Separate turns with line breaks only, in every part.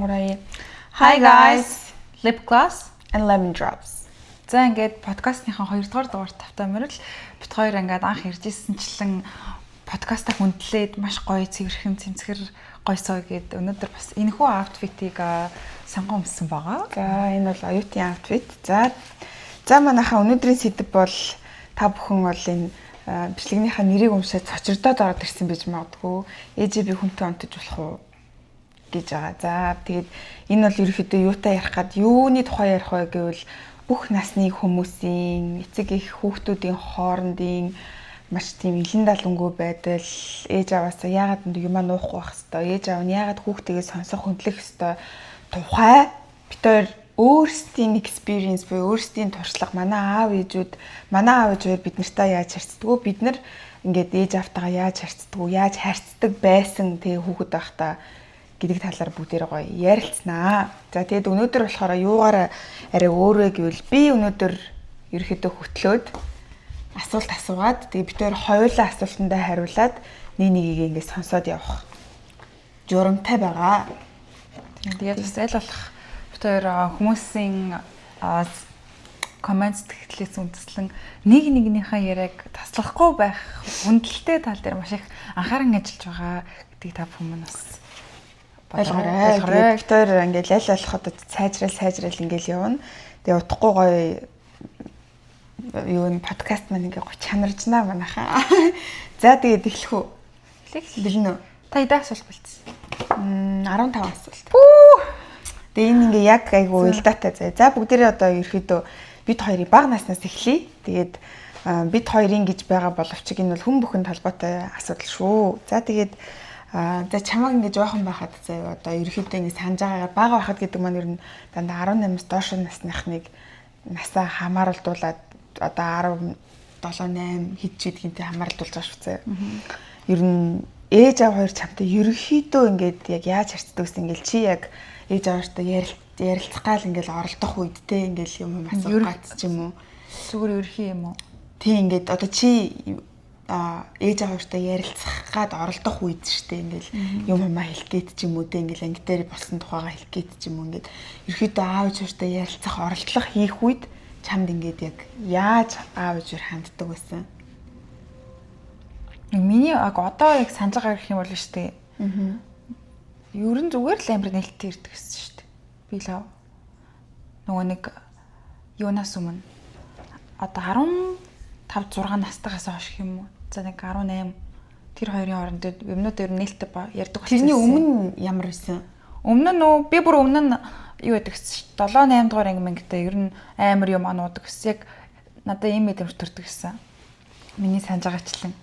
Hi guys,
Lip Gloss
and Lemon Drops.
За ингээд подкастныхаа 2 дугаар дугаар тавтамаар л бит хоёр ингээд анх ирж ирсэнчлэн подкастаа хүндлээд маш гоё цэвэрхэн цэмцгэр гойсоо гээд өнөөдөр бас энэхүү аутфитыг сонгон өмссөн байгаа.
За энэ бол оюутын аутфит. За манайхаа өнөөдрийн сэдэв бол та бүхэн бол энэ бичлэгнийхаа нэрийг уншаад цочирдоод ороод ирсэн байж магадгүй. Ээжээ би хүнтэй онтож болох уу гэж байгаа. За тэгээд энэ бол ерөөхдөө юутай ярих гад юуны тухай ярих вэ гэвэл бүх насны хүмүүсийн эцэг их хүүхдүүдийн хоорондын маш тийм илэн далангүй байдал, ээж аваасаа яагаад юмаа нуухгүй байх хэвээр, ээж аав нь яагаад хүүхдтэйгээ сонсох хөндлөх хэвээр тухай бид хоёр өөрсдийн experience буюу өөрсдийн туршлага манай аав ээжүүд бид нартай яаж харьцдаг, бид нар ингээд ээж автайгаа яаж харьцдаг, яаж харьцдаг байсан тэгээ хүүхэд байхдаа гэдэг талаар бүгдээр гоё ярилцсанаа. За тэгээд өнөөдөр болохоор юугаар арай өөрөө гэвэл би өнөөдөр ерөөхдөө хөтлөөд асуулт асуугаад тэгээд бид хоёр хоёулаа асуултандаа хариулаад нэгийг ингээд сонсоод явах журамтай байгаа.
Тэгээд бас аль болох бид хоёр хүмүүсийн коммент сэтгэлээс үндэслэн нэгнийхээ яриаг таслахгүй байх хүндэлтэй тал дээр маш их анхааран ажиллаж байгаа гэдгийг та бүхэн бас
ойлгоорой. Бид хоёр ингээд аль болоход сайжрал ингээд явна. Тэгээ утгагүй гоё юу н подкаст маань ингээд гоё чанаржнаа манайхаа. За тэгээд эхлэх үү? Эхлэх үү?
Та эдээ асуулт болчихсон.
15 асуулт. Тэгээ энэ ингээ яг айгу уялдаатай заяа. За бүгдээрээ одоо ерөөхдөө бид хоёрын бага наснаас эхлэе. Тэгээд бид хоёрын гэж байгаа боловч энэ бол хүн бүхэнд холбоотой асуудал шүү. За тэгээд за чамаг ингээ жоохон байхад заяа одоо ерөөхдөө ингээ санаж байгаагаар бага байхад гэдэг маань ер нь дандаа 18-аас доош насныхныг насаа хамааруулдуулаад одоо 17 8 хэд ч гэдгийнтэй хамааруулж байгаа шүү заяа. Ер нь ээж аав хоёр чамтай ерөөхдөө ингээд яг яаж харьцдаг гэсэн ингээл чи яг ээж аваартай ярилцах гал ингээл оролдох үедтэй ингээл юм асуух гад ч юм уу
зүгээр ерхий юм уу?
Тийм ингээд одоо чи ээж аваартай ярилцах гад оролдох үед штэ ингээл юм хэлэх гээд ч юм уу те ингээл анги дээр болсон тухайгаа хэлэх гээд ч юм уу ингээд ерөөхдөө аав ээжтэй ярилцах оролдлого хийх үед чамд ингээд яг яаж аав ээжээр ханддаг байсан?
Миний одоо яг санаж байгаа гэх юм бол штэ. Ер нь зүгээр л амар нээлттэй ирдэг гэсэн шүү дээ. Би л нөгөө нэг юунаас өмнө одоо 15 6 настайгаас хойш юм уу? За нэг 18 тэр хоёрын хооронд юмнууд ер нь нээлттэй ярьдаг болсон.
Тэрний өмнө ямар байсан?
Өмнө нь би бүр өмнө нь юу байдаг гэсэн шүү дээ. 7 8 дугаар анги мангтай ер нь амар юм ануудаг гэсэн. Яг надад ийм мэдрэмж төрдөг гэсэн. Миний санаж байгаачлан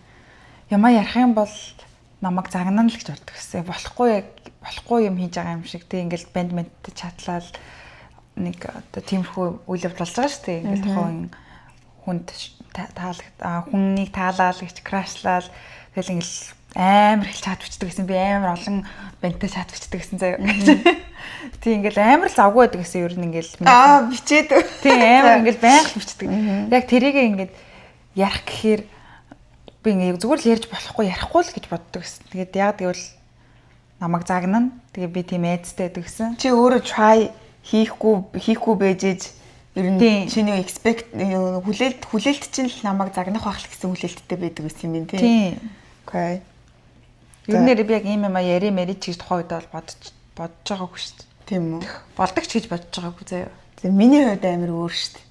ямаа ярих юм бол намайг загнана л гэж боддог гэсэн. Болохгүй юм хийж байгаа юм шиг тийм ингээл бандменттэй чатлал нэг одоо тиймэрхүү үйл явдал болж байгаа шүү дээ. Ингээл тухайн хүнийг таалал гэж крашлал тэгэл ингээл амар их чат бичдэг гэсэн. Би амар олон бандтай чат бичдэг гэсэн заяа. Тийм ингээл амар л завгүй байдаг гэсэн. Ер нь ингээл
бичээд
тийм амар ингээл байнга бичдэг. Яг тэрийгээ ингээд ярих гэхээр би ингээ зүгээр л ярьж болохгүй ярихгүй л гэж боддог гэсэн. Тэгээд яг гэвэл намайг загнана. Тэгээ би тийм айцтай байдаг гэсэн.
Чи өөрөө try хийхгүй бэжэж ер нь чиний expect хүлээлт чинь л намайг загнах байх гэсэн хүлээлттэй байдаг гэсэн юм байна
тийм.
Окей.
Ер нь би яг ийм юм яри мэри ч гэж тухайн үед бол бодож байгаагүй шүү дээ.
Тийм үү?
Болдог ч гэж бодож байгаагүй заяа.
Тэгээ миний хувьд амар өөр шүү дээ.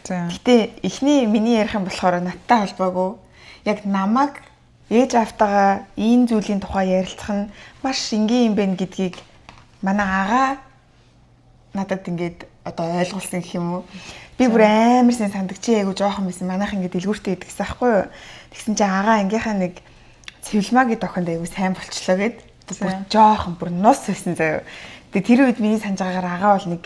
За.
Гэтэ эхний миний ярих юм болохоор надтай холбоогүй. Яг намайг ээж автагаа ийм зүйлийн тухай ярилцах нь маш энгийн юм байна гэдгийг манай агаа надад ингээд одоо ойлгуулсан гэх юм уу. Би бүр амар сайн сандаг чи айгу жоохон байсан. Манайх ингээд дэлгүүртэй идэгсэн аахгүй юу. Тэгсэн чи агаа ангийнхаа нэг цэвлмагийн тохинд айгу сайн болчлоо гэд. Бүр жоохон бүр нус байсан заяа. Тэгээ тэр үед миний санаж байгаагаар агаа бол нэг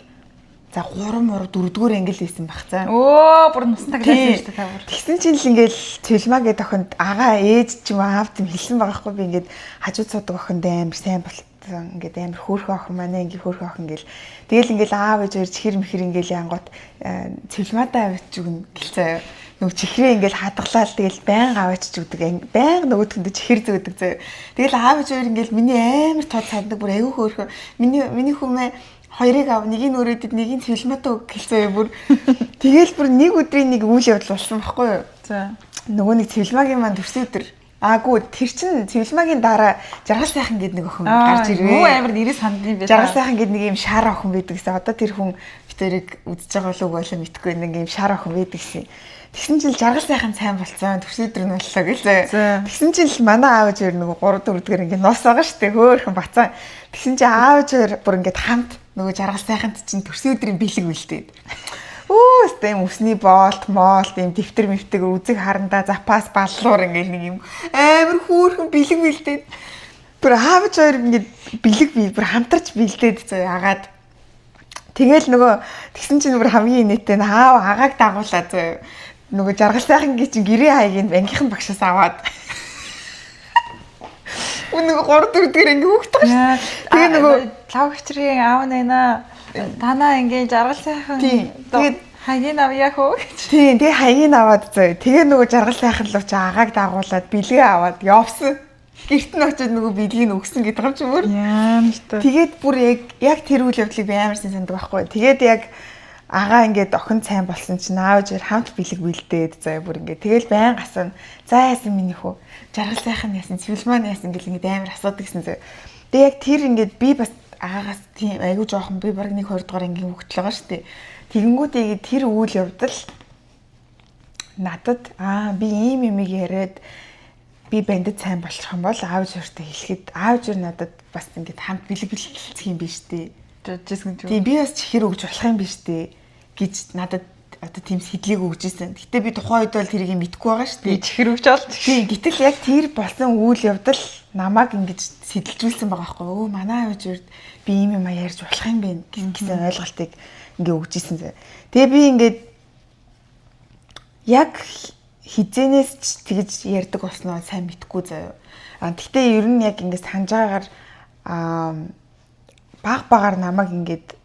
за 3 4-р ангил хийсэн баг цаа.
Бүр нустай гэсэн шүү дээ та бүр.
Тэгсэн чинь л ингээл цэлмагийн тохинд агаа ээж ч юм аав тийм хэлсэн байгаа хгүй би ингээд хажууд суудаг охинд амар сайн болтсон. Ингээд амар хөөрхөн охин манай ингээд хөөрхөн охин гэл. Тэгэл ингээл аав ээж хоёр чихэр мэхэр ингээл янгууд цэлмаадаа авч өгнө гэл цаа. нөгөө чихрээ ингээл хадгалаад тэгэл байн аваачиж өгдөг. Байн нөгөөдгөндөө чихэр зөөдөг зөө. Тэгэл аав ээж хоёр ингээл миний амар тод саддаг бүр айгүй хөөрхөн. Миний хүмээ хоёрыг ав, нэг нь өрөөдөд, нэг нь цэвлматаа өг гэлцээ бүр. Тэгэл бүр нэг өдрийн нэг үйл явдал болсон байхгүй юу?
За.
Нөгөө нэг цэвлмагийн маань төрсөн өдөр. Аагүй тэр чин цэвлмагийн дараа жаргал сайхан гэдэг нэг охин гарч ирвэ.
Юу амар нэрээ сандны бэ?
Жаргал сайхан гэдэг нэг юм шар охин байдаг гэсэн. Одоо тэр хүн битэрийг үдчихэж байгаа л үг болоо мэдхгүй нэг юм шар охин байдаг гэсэн. Тэгсэн чинь жаргал сайхан сайн болцсон. Төрсөн өдөр нь боллоо гэлээ. Тэгсэн чинь л манай аав ээж нөгөө 3 4 дгээр ингээ нос байгаа штэ хөөхөн бацаа. Тэгсэн чинь аав ээж бүр ингээд хамт нөгөө жаргал сайханд чинь төрсөн өдрийн бэлэг үлдээд. Өө стэм усны боолт, моолт, юм дэвтэр мэвтэг үзэг харандаа запас баллуур ингээл нэг юм амар хүүрхэн бэлэг бэлдээд бүр аавч хоёр ингээд бэлэг бүр хамтарч бэлдээд зөө агаад тэгэл нөгөө тэгсэн чинь бүр хамгийн инээдтэй аав агааг дагуулаа зөө нөгөө жаргал сайхангийн чинь гэрээ хаягийн ангийнхан багшаас аваад нөгөө 3 4 дгээр ингээ хөөхдөг шүү. Тэгээ нөгөө
лавгчрийн аав нэнаа танаа ингээ жаргал сайхан тэгээд хаягийн авъя хөө гэж.
Тийм тэгээ хаягийн аваад зөө. Тэгээ нөгөө жаргал сайхан лууч агааг дагуулад бэлгээ аваад явсан. Гэрт нь очиод нөгөө бэлгийг өгсөн гэдэг юм чи бүр.
Яам шүү.
Тэгээд бүр яг тэр үйл явдлыг би амар сайн сандаг байхгүй. Тэгээд яг агаа ингээд охин сайн болсон чинь аав ээж хамт бэлэг бэлдээд заа бүр ингээд тэгэл байн гасна. За яасан миний хөө. Жаргал сайхан яасан, цэвэлман яасан гэл ингээд амар асуудаг гэсэн зөө. Тэгээ яг тэр ингээд би бас агаагаас тийм айгүй жоохон би баг 1 2 дугаар ангийн хөвгтөл байгаа шүү дээ. Тэгэнгүүтээ тэр үйл явдал надад би ийм юмыг яриад би бандд сайн болох юм бол аав ээжтэй хэлэхэд аав ээж надад бас ингээд хамт бэлэг бэлгэлцэх юм биш үү? Тийм би бас чихэр өгж болох юм биш үү гэж надад одоо тийм сэтлийг өгж исэн. Гэтэ би тухайн үед бол тэрийг мэдгүй байгаа шүү дээ.
Чихэр өгч олж.
Тийм гэтэл яг тэр болсон үйл явдал намайг ингэж сэтэлжүүлсэн байгаа байхгүй юу? Манай аав ээж би ийм юм ярьж болох юм бэ гэсэн ойлголтыг ингээ өгж исэн. Тэгээ би ингээд яг хизэнээс ч тэгж ярьдаг болсноо сайн мэдгүй заяа. Гэхдээ ер нь яг ингээд санаж байгаагаар баг намайг ингээд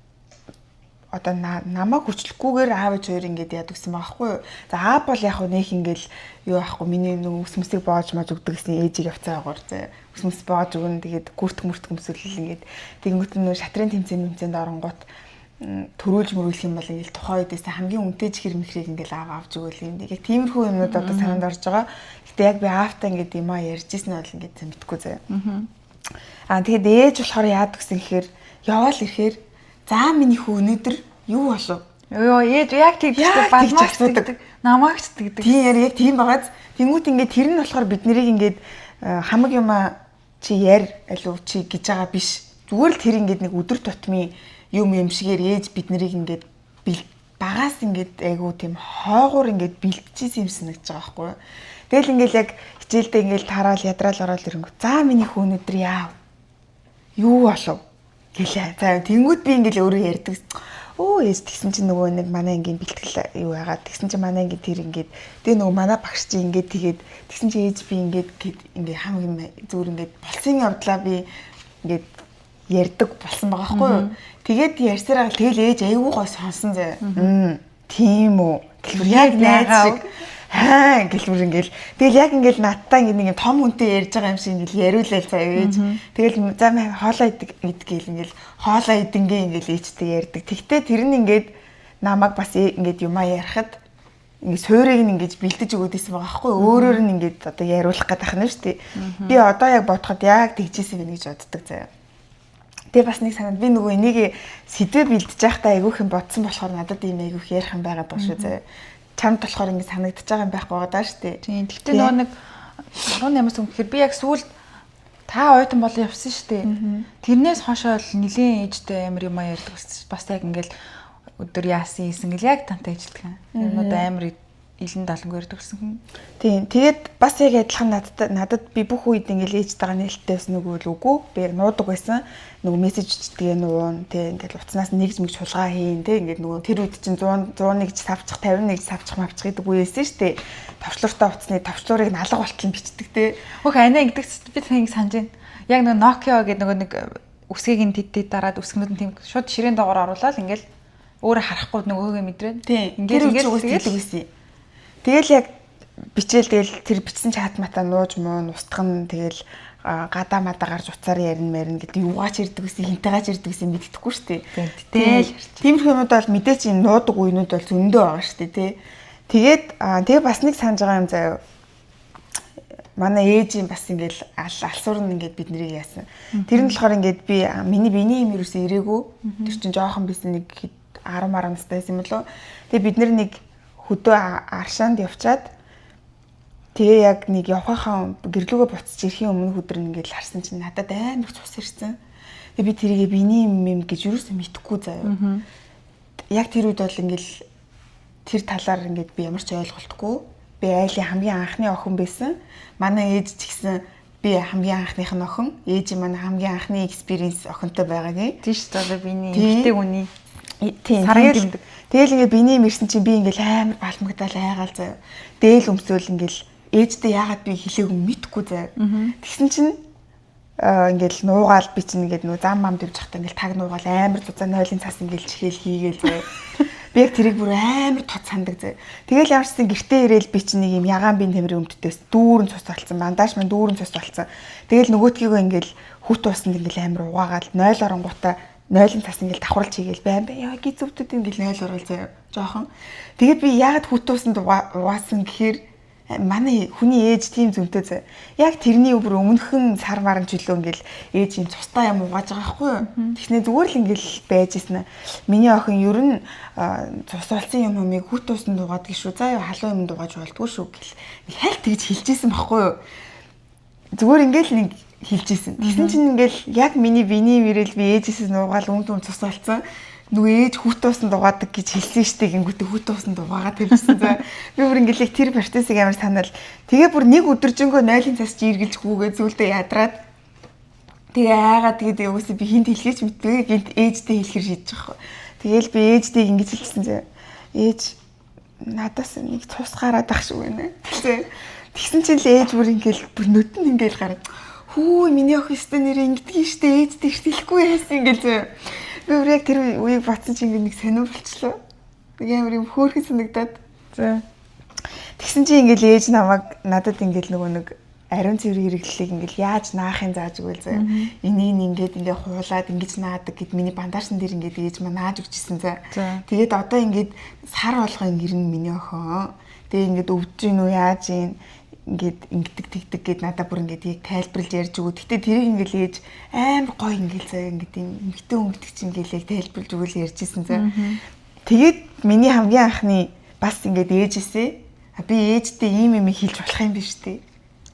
одоо намайг хүчлэхгүйгээр аав ээж хоёр ингээд яд гэсэн байгаа байхгүй юу. За аав бол яг нөх ингээд юу аахгүй миний нэг өсмөсийг боож маж өгдөг гэсэн ээжийг явцаагаар заяа. Өсмөс боож өгнө тэгээд гүрт мөсөлөл ингээд тэгэнгүүт нөө шатрын тэмцээнд оронгууд төрүүлж мөрүүлэх юм бол ингээл тухайн үедээс хамгийн үнэтэй чихэр мэхрийг ингээл авч өгөөл юм. Яг тиймэрхүү юмнууд одоо санаанд орж байгаа. Гэтэ яг би аавтаа ингээд юм ярьж ирсэн нь бол ингээд мэдгүй заяа. Тэгээд ээж болохоор яад гэсэн гэхээр яваал ирэхээр за миний хүү өнөөдөр юу болов?
Йоо ээж яг тэгдэг бадмагч тэгдэг. Намаагч тэгдэг.
Тийм яг тийм байгааз. Тэнгүүт ингээд тэр нь болохоор бид нарыг ингээд хамаг юм чи яар алуу чи гэж байгаа биш. Зүгээр л тэр ингээд нэг өдөр тутмын юм шигээр ээж бид нарыг ингээд багаас ингээд айгуу тийм хойгуур ингээд бэлтжсэн юм санагдаж байгаа байхгүй юу. Тэгэл ингээд яг хичээлдээ ингээд тараал ядраал ороод ирэнгүү. За миний хүү өнөдөр яав. Юу болов? Гэлээ. За тэнгууд би ингээд өөрөө ярьдаг. Өө ээж тэгсэн чинь нөгөө нэг манай ангийн бэлтгэл юу яагаад тэгсэн чинь манай ангийн тэр ингээд тэгээ нөгөө манай багш чи ингээд тэгээд тэгсэн чинь ээж би ингээд хамаг юм зүгээр ингээд болсон явдлаа би ингээд ярьдаг болсон байгаа байхгүй юу. Тэгээд ярьсараа тэгэл ээж айгүй гой сонсон зэ. Тийм үү. Гэлбэр яг найз шиг гэлбэр ингээл тэгэл яг ингээл надтай ингээд нэг том хүнтэй ярьж байгаа юм шиг ингээл яриулаа заа ээж. Тэгэл за мэ хоолоо идэг гээл ингээл хоолоо идэнгээ ингээл ээжтэй ярьдаг. Тэгтээ тэр нь ингээд намайг бас ингээд юмаа ярихад ингээд суурийг нь ингээд бэлдэж өгөөд исэн байгаа байхгүй юу. Өөрөөр нь ингээд одоо яриулах гэдэг юм шүү дээ. Би одоо яг бодоход яг тэгжсэн байх гэж боддог заяа. Тэгээ бас нэг санаад би нөгөө энийг сэдвээ бэлдэж байхдаа айгүйх юм бодсон болохоор надад ийм айгүйх ярих юм байгаад байна шүү заяа. Чамд болохоор ингэ санагдаж байгаа юм байхгүй байгаа даа шүү дээ.
Тийм. Тэгтээ нөгөө нэг 18-аас өмнөхөр би яг сүүлд та ойтон бол явсан шүү дээ. Тэрнээс хойшоо л нилийн ээжтэй амар юм ярьдаг бас яг ингээл өдөр яасан ийсэн гэл яг тантай ижлдэг юм. Юмнууд амар илэн далангүй ярьдаг гэсэн хүн. Тийм. Тэгээд бас яг адилхан надад би бүх үед ингээл ээжтэйгээ нээлттэй байсан нөгөө л үгүй. Би яг нуудаг байсан. Нөгөө мессеж чдгээ нуун тий ингээл утаснаас нэгж мэгж хулгай хийн тий ингээд нөгөө тэр үед чинь 100-100-ыг савчих 51-ыг савчих мавчих гэдэг үе байсан шүү дээ. Товчлууртай утасны товчлуурыг налга болтол бичдэг тий. Хөх анаа ингэдэг би тийг санаж байна. Яг нөгөө Nokia гэдэг нөгөө нэг үсгийг нь тэд дараад үсгнүүд нь тийм шууд ширээн доогоор оруулаад ингээл өөрөө харахгүй нөгөөгээ мэдрэн. Тий. Ингээд хэлдэг байсан.
Тэгэл яг бичээл тэгэл тэр бичсэн чат мата нууж муу устган тэгэл гадаа мадаа гарч уцаар ярина гэдэг юугаач ирдэг гэсэн хинтэйгаач ирдэг гэсэн мэддэхгүй шүү дээ. Тэгэл тиймэрхүү юмуд бол мэдээч энэ нуудаг үеинүүд бол зөндөө байгаа шүү дээ тий. Тэгээд тэгээ бас нэг санаж байгаа юм заяа. Манай ээжийн бас ингээл алсуур нь ингээд бид нарыг яасан. Тэр нь болохоор ингээд би миний биений юм юусэн ирээгүй. Тэр чинь жоохон бисэн нэг 10 настай байсан юм болов. Тэгээ бид нэг хөдөө аршаанд явчаад тэгээ яг нэг явхахаа гэрлүүгөө буцаж ирэхийн өмнө өдөр ингээд харсан чинь надад амар их цус ирсэн. Тэгээ би тэрийг биений юм гэж юусэн мэдэхгүй заяа. Яг тэр үед бол ингээд тэр талаар ингээд би ямар ч ойлголтгүй. Би айлын хамгийн анхны охин байсан. Манай ээж ч гэсэн би хамгийн анхных нь охин. Ээж маань хамгийн анхны experience охинтой байгаагийн.
Тийш одоо биний эмэгтэй хүний
саргийн гэмдэг. Тэгэл ингээ биний мэрсэн чинь би ингээл амар балмагдаал айгаал заяа. Дээл өмсөөл ингээл ээжтэй яагаад би хэлээгүй мэдхгүй заяа. Тэгсэн чинь ингээл нуугаал би чинь ингээд нөө зам мам дэвж захтаа ингээл таг нуугаал амар зузаан нойлын цас ингээл чихээл хийгээл заяа. Би яг тэрийг бүр амар тод сандаг заяа. Тэгэл ямарчсан гэртээ ирээл би чинь нэг юм ягаан бие тамирын өмдтөөс дүүрэн цус болсон. Бандаж маань дүүрэн цус болсон. Тэгэл нөгөөдгийгөө ингээл хүүт уусанд ингээл амар угаагаад 0 оронгуудаа 0-ын цас ингээл давхарлж хийгээл байн бай. Яа гизөвдөд ингээл 0 орол заяа. Жохон. Тэгээд би ягаад хүүт уусанд угаасан гэхээр манай хүний ээж тийм зүнтэй заяа. Яг тэрний бүр өмнөхөн сар маран жилөө ингээл ээж юм цустай юм угааж байгаа байхгүй юу. Тэгснэ зүгээр л ингээл байж ийсэн. Миний охин ер нь цус болсон юмыг хүүт уусанд угаадаг шүү. Заяа халуун юмд угааж болдгоо шүү гэл. Нэг хальт тэгж хэлжсэн байхгүй юу. Зүгээр ингээл нэг хэлжсэн. Тэгсэн чинь ингээл яг миний биений мөрөл би ээжээс нуугаал өмд цус болсон. Нөгөө ээж хүүт уусанд угаадаг гэж хэлсэн штэ гингүүтээ хүүт уусанд угаагаад тавьчихсан. За би бүр ингээл их тэр процессыг амар санаал. Тэгээ бүр нэг өдөржингөө 0-ын цас чи эргэлж хүүгээ зүйлдээ ядраад тэгээ айгаа тэгээ өөөсөө би хинт хэлхийч мэдгүй гинт ээжтэй хэлэхэр шийдэж байгаа. Тэгээл би ээжтэйг ингэж хэлсэн зэ. Ээж надаас нэг цус гараад ах шүү гэнэ. Тэгсэн чинь л ээж бүр ингээл бүр нүдэн ингээл гараад хүү миний охин өстө нэр ингэдэг штэ ээжтэй хэлэхгүй яасан ингээл зэ. Би яг тэр үеийг батсан чинь нэг сонир болчлоо. Нэг амар юм хөөрхөн санагдаад. За. Тэгсэн чинь ингээл ээж намайг надад ингээл нөгөө нэг ариун цэвэр хэрэглэлийг ингээл яаж наахын зааж өгөөл заяа. Энийг ингээд ингээ хуулаад ингэж наадаг гэд миний бандажсан дээр ингээд ээж маа нааж өгчсэн за. Тэгээд одоо ингээд сар болгоо ингэрнэ миний охин. Тэгээ ингээд өвдөж гин үү яаж ийн ингээд ингэдэг тэгдэг гэд надад бүр ингээд яг тайлбарлаж ярьж өгөө. Гэтэ тэрийг ингээд ээж амар гоё ингээд заяа ингээд юм эмгтэн өнгөдөг чинь ингээд яг тайлбарлаж өгөөл ярьжсэн за. Тэгээд миний хамгийн анхны бас ингээд ээжээсээ би ээжтэй ийм юм хэлж болох юм биш үү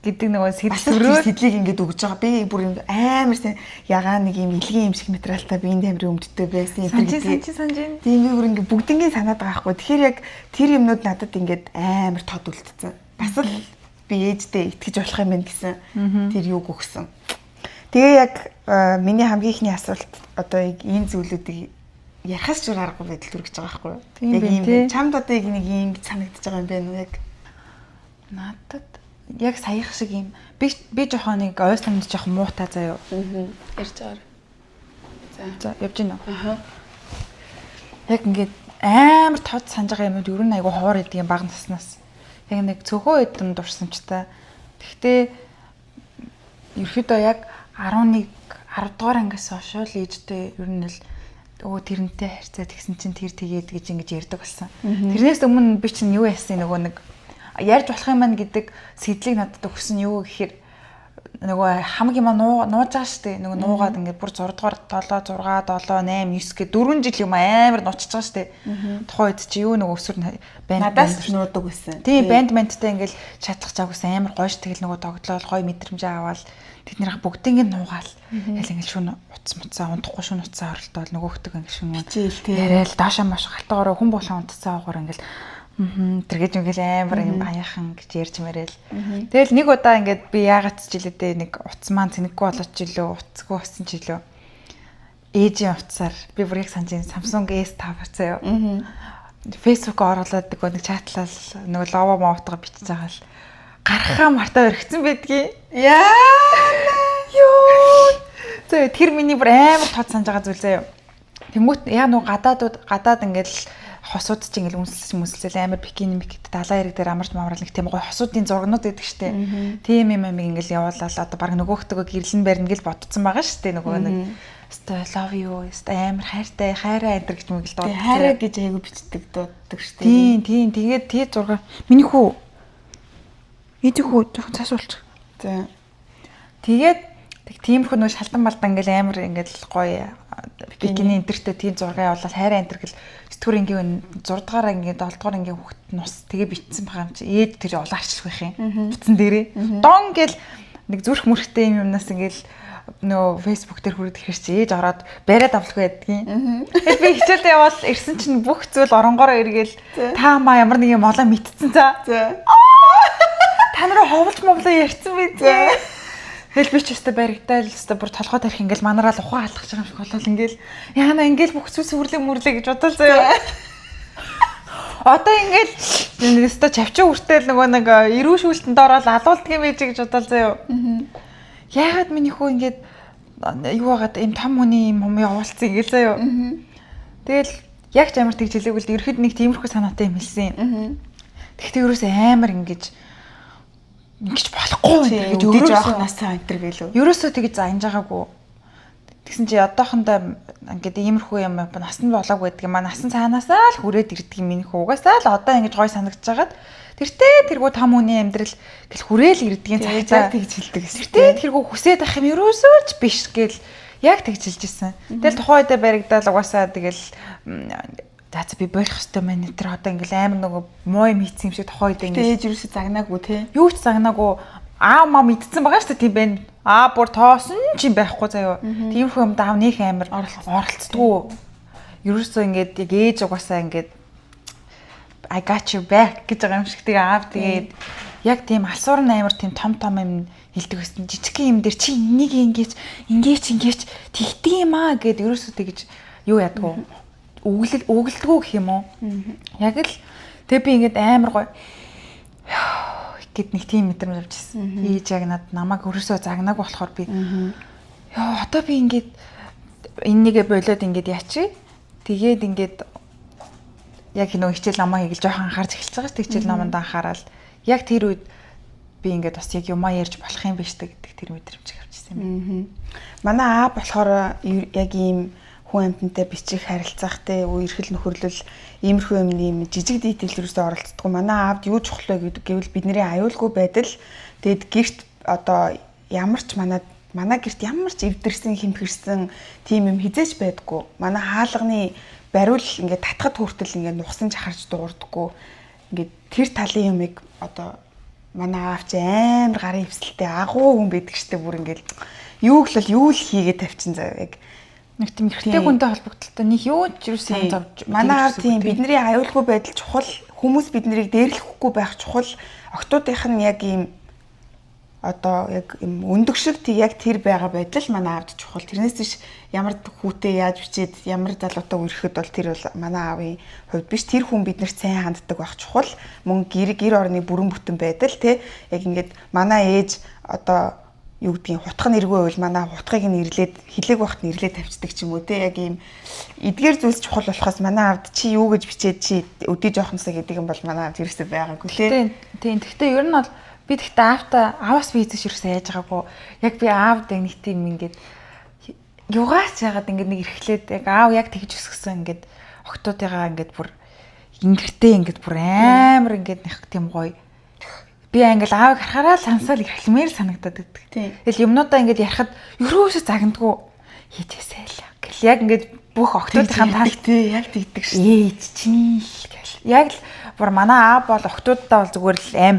гэдэг нөгөө сэтлийг ингээд өгж байгаа. Би бүр амар сайн ягаа нэг юм илгийн юм шиг материалтай биеийн тамирын өмдтэй байсан юм гэдэг. Санжин. Тийм би бүр ингээд бүгднийг санаад байгаа хгүй. Тэгэхээр яг тэр юмнууд надад ингээд амар тод үлдсэн. Бас л би ээжтэй итгэж болох юм байна гэсэн тэр юуг өгсөн. Тэгээ яг миний хамгийн ихний асуулт одоо яг энэ зүйлүүдийг ярахаас ч аргагүй байдал төрөж байгаа байхгүй юу? Яг ийм чамд одоо яг нэг ийм санагдаж байгаа юм байна уу яг?
Надад яг саях шиг юм. Би жоохон нэг ойсломж жоохон муутай заяа.
Ярьж байгаа.
За явж гинэ. Яг ингээд амар тод санаж байгаа юмуд ер нь айгу ховор идэг юм баг наснаас. Яг нэг цөөхөн эдэн дурсамжтай. Гэхдээ ерөөдөө яг 11 10 дугаар ангиас хойш л ээжтэй ер нь л тэрнтэй харьцаад тэгсэн чинь тэр тэгээд гэж ингэж ярьдаг болсон. Тэрнээс өмнө би чинь юу яасан нөгөө нэг ярьж болох юм байна гэдэг сэтлийг надад өгсөн юу гэхээр нөгөө хамгийн маа нууж байгаа штэ нөгөө нуугаад ингээд бүр 6 дугаар 7 6 7 8 9 гэ 4 жил юм амар нуучж байгаа штэ. Тухайн үед чи юу нөгөө өсвөр банд
надаас нуудаг байсан.
Тийм бандтай ингээд шатлах жаагсан амар гоё ш тэгэл нөгөө тогтлол гоё мэдрэмжээ аваад тэднийх бүгдийг нуугаал. Ял ингээд шүн утас муцаа унтахгүй шүн утасаа оролдоод нөгөөхдөг ингээд шүн яриад даашаа маш галтгаараа хүн болон унтцаа уугаар ингээд тэргээд ингээл амар юм аяхан гэж ярьж мэрэл. Тэгэл нэг удаа ингээд би яагаад ч жилүүдээ нэг утас маань тэнэггүй болооч жилөө утасгүй болсон жилөө. Ээжийн утасаар би бүр яг санаж Samsung S5 заяа. Facebook оруулаад нэг чатлал нөгөө лого моотго бичиж байгаа л гарахаа мартаа өргөцсөн байдгийг.
Яа.
Йоо. Тэр миний бүр амар тод санаж байгаа зүйл заяа. Тэмүүт яа нөгөө гадаад ингээд хосууд чинь ингээл үнсэлж амар бикини микт далайн ирэг дээр амарч мамрал нэг тийм гоё хосуудын зургнууд байдаг штэ. Тийм юм ингээл явуулаад одоо баг нөгөөхтөгөө гэрлэн барьна гэж бодсон байгаа штэ нөгөө нэг өстой love you өстой амар хайртай хайраа энэ гэж мэгэл дууддаг.
Хайраа гэж айгу бичдэг дууддаг штэ.
Тийм тэгээд тий зураг миний хүү эдэх хүү жоохон цаас болчих.
За.
Тэгээд тиймэрхүү нөө шалтан малдан ингээл амар ингээл гоё бикини энтертэй тийм зураг явуулаад хайраа энтер гэл 9-р ангийн 6-р ангийн 7-р ангийн хүүхэд нус тэгээ битсэн байгаа юм чи ээд тэр улаарчлах байх юм. Битсэн дээрээ. Дон гэл нэг зүрх мөрхтэй юмнаас ингээл нөө фейсбુક дээр хүрээд ихэр чи ээж ороод бариад авлах байдгийн. Тэгээд би хичээлдээ явбал ирсэн чинь бүх зүйл оронгороо эргээл та маа ямар нэг юм олоо мэдсэн за. Та нараа ховлж мовлоо ярьсан бэ зэ. Тэгэл би ч өстө баригдал өстө бүр толгой тарих ингээл манараа л ухаан халдах байгаа юм шиг болол ингээл яана ингээл бүх зүйл сүрлэг мүрлээ гэж бодол заяа. Одоо ингээл өстө чавчин хүртэл нөгөө нэг эрүү шүүлтэнд ороод алуулдаг юм ээж гэж бодол заяа. Яагаад миний хөө ингээд юу байгаад юм том хүний юм явуулсан ингээл заяа. Тэгэл яг ч амар тэгж хэлээгүй л ерхэд нэг тиймэрхүү санаатай юм хэлсэн. Тэгтээ ерөөсөө амар ингэж болохгүй гэж
өгдөө жоох насаа энтер гэлөө.
Ерөөсөө тэгж зааж байгаагүй. Тэгсэн чи одоохондоо ингээд иймэрхүү юм насанд болоогүй гэдэг юм. Насан цаанаасаа л хүрээд ирдэг юм минийх угаасаа л одоо ингэж гой санагдаж хагаад тэргүү том хүний амьдрал гэл хүрээл ирдгийн
цагтаа тэгж хэлдэг.
Тэргүү хүсээд ах юм ерөөсөө ч биш гэл яг тэгж хэлж ирсэн. Тэгэл тухайн үедээ баригдаад угаасаа тэгэл за би болох хөстэй маань тэр одоо ингээл амар нөгөө муу юм хийцэн юм шиг тухайн үед ингээл
ээж юусе загнаагүй те.
Юу ч загнаагүй аа маа мэдсэн байгаа шүү дээ тийм байна. Аа бүр тоосон ч юм байхгүй заяа. Тиймэрхүү юм даав нөх амар оролцдгоо. Ерөөсөө ингээд яг ээж угаасаа ингээд I got your back гэж байгаа юм шиг тэгээ аав тэгээд яг тийм алсуур амар тийм том юм хэлдэг байсан. Жижигхэн юм дээр чи энийг ingээж тэгдэг юм аа гэд ерөөсөө тэгж юу ядгүй өгөлдгөө гэх юм уу. Яг л тэг би ингээд амар гоё гэд нэг тийм мэдрэмж авчихсан. Ээж яг намайг өрөөсөө загнааг болохоор би яа одоо би ингээд энэгээ болоод ингээд яачи. Тэгээд ингээд яг нөө хичээл намаа хийгээл жоохон анхаарч эхэлж байгаа шүү. Хичээл наманд анхаарал. Яг тэр үед би ингээд бас яг юмаа ярьж болох юм биш үү гэдэг тэр мэдрэмж авчихсан юм.
Манай аа болохоор яг ийм хүн амьтантай бичих харилцах те эрхэл нөхөрлөл иймэрхүү юм жижиг дийтэлрүүсээ оролцдог. Манай аавд юу чухал вэ гэвэл бидний аюулгүй байдал тэгэд гэрт одоо ямар ч манай гэрт ямар ч эвдэрсэн хэмхэрсэн тийм юм хизээч байдаггүй. Манай хаалганы бариул ингээд татхад хүртэл ингээд нухсан чахарч дуурдаггүй. Ингээд тэр талын юмыг одоо манай аав чи амар гарын хөвсөлтэй агуу хүн байдаг штеп бүр ингээд юу л хийгээд тавьчин заяа яг
нэг тийм ихтэй хүнтэй холбогдлолтой нэг юу ч юу сайн зовж
манай аав тийм бидний аюулгүй байдал чухал хүмүүс биднийг дээрлэхгүй байх чухал октоодынх нь яг ийм одоо яг юм өндөг шиг яг тэр байгаа байдал манай аавд чухал. Тэрнээс биш ямар хүүтэй яаж бичээд ямар залуутаа үрэхэд бол тэр бол манай аавын хувьд биш. Тэр хүн биднэрт сайн ханддаг байх чухал. Мөн гэр орны бүрэн бүтэн байдал те яг ингээд манай ээж одоо юу гэдгийг хутгах нэргүй байвал манай хутгыг нь ирлээд хилэг багт нь ирлээд тавьчихдаг ч юм уу те яг ийм эдгээр зүйлс чухал болохоос манай аавд чи юу гэж бичээд чи өдөө жоохносоо гэдэг юм бол манай аавд ерөөсөө байгаагүй те. Тийм.
Гэхдээ ер нь бол би тэгтээ ааваас би эзэж ерөөсөө яаж байгаагүй. Яг би аавд яг нэг тийм ингээд югаас яагаад ингээд нэг эрхлээд яг аав яг тэгж өсгсөн ингээд октоодыгаа ингээд бүр ингэртэй ингээд бүр амар ингээд нэг тийм гоё. Би англи аавыг харахаараа л сансаал эрхлэмээр санагдаад байдаг. Тэгэл юмнуудаа ингээд ярахад ерөөсөө загнадгүй хийжээсэй л гэл яг ингээд бүх октоодынхаа таалт
яг тэгдэг шүү.
Ээж чинь гэл. Яг л бүр манай аав бол октооддаа бол зүгээр л аим.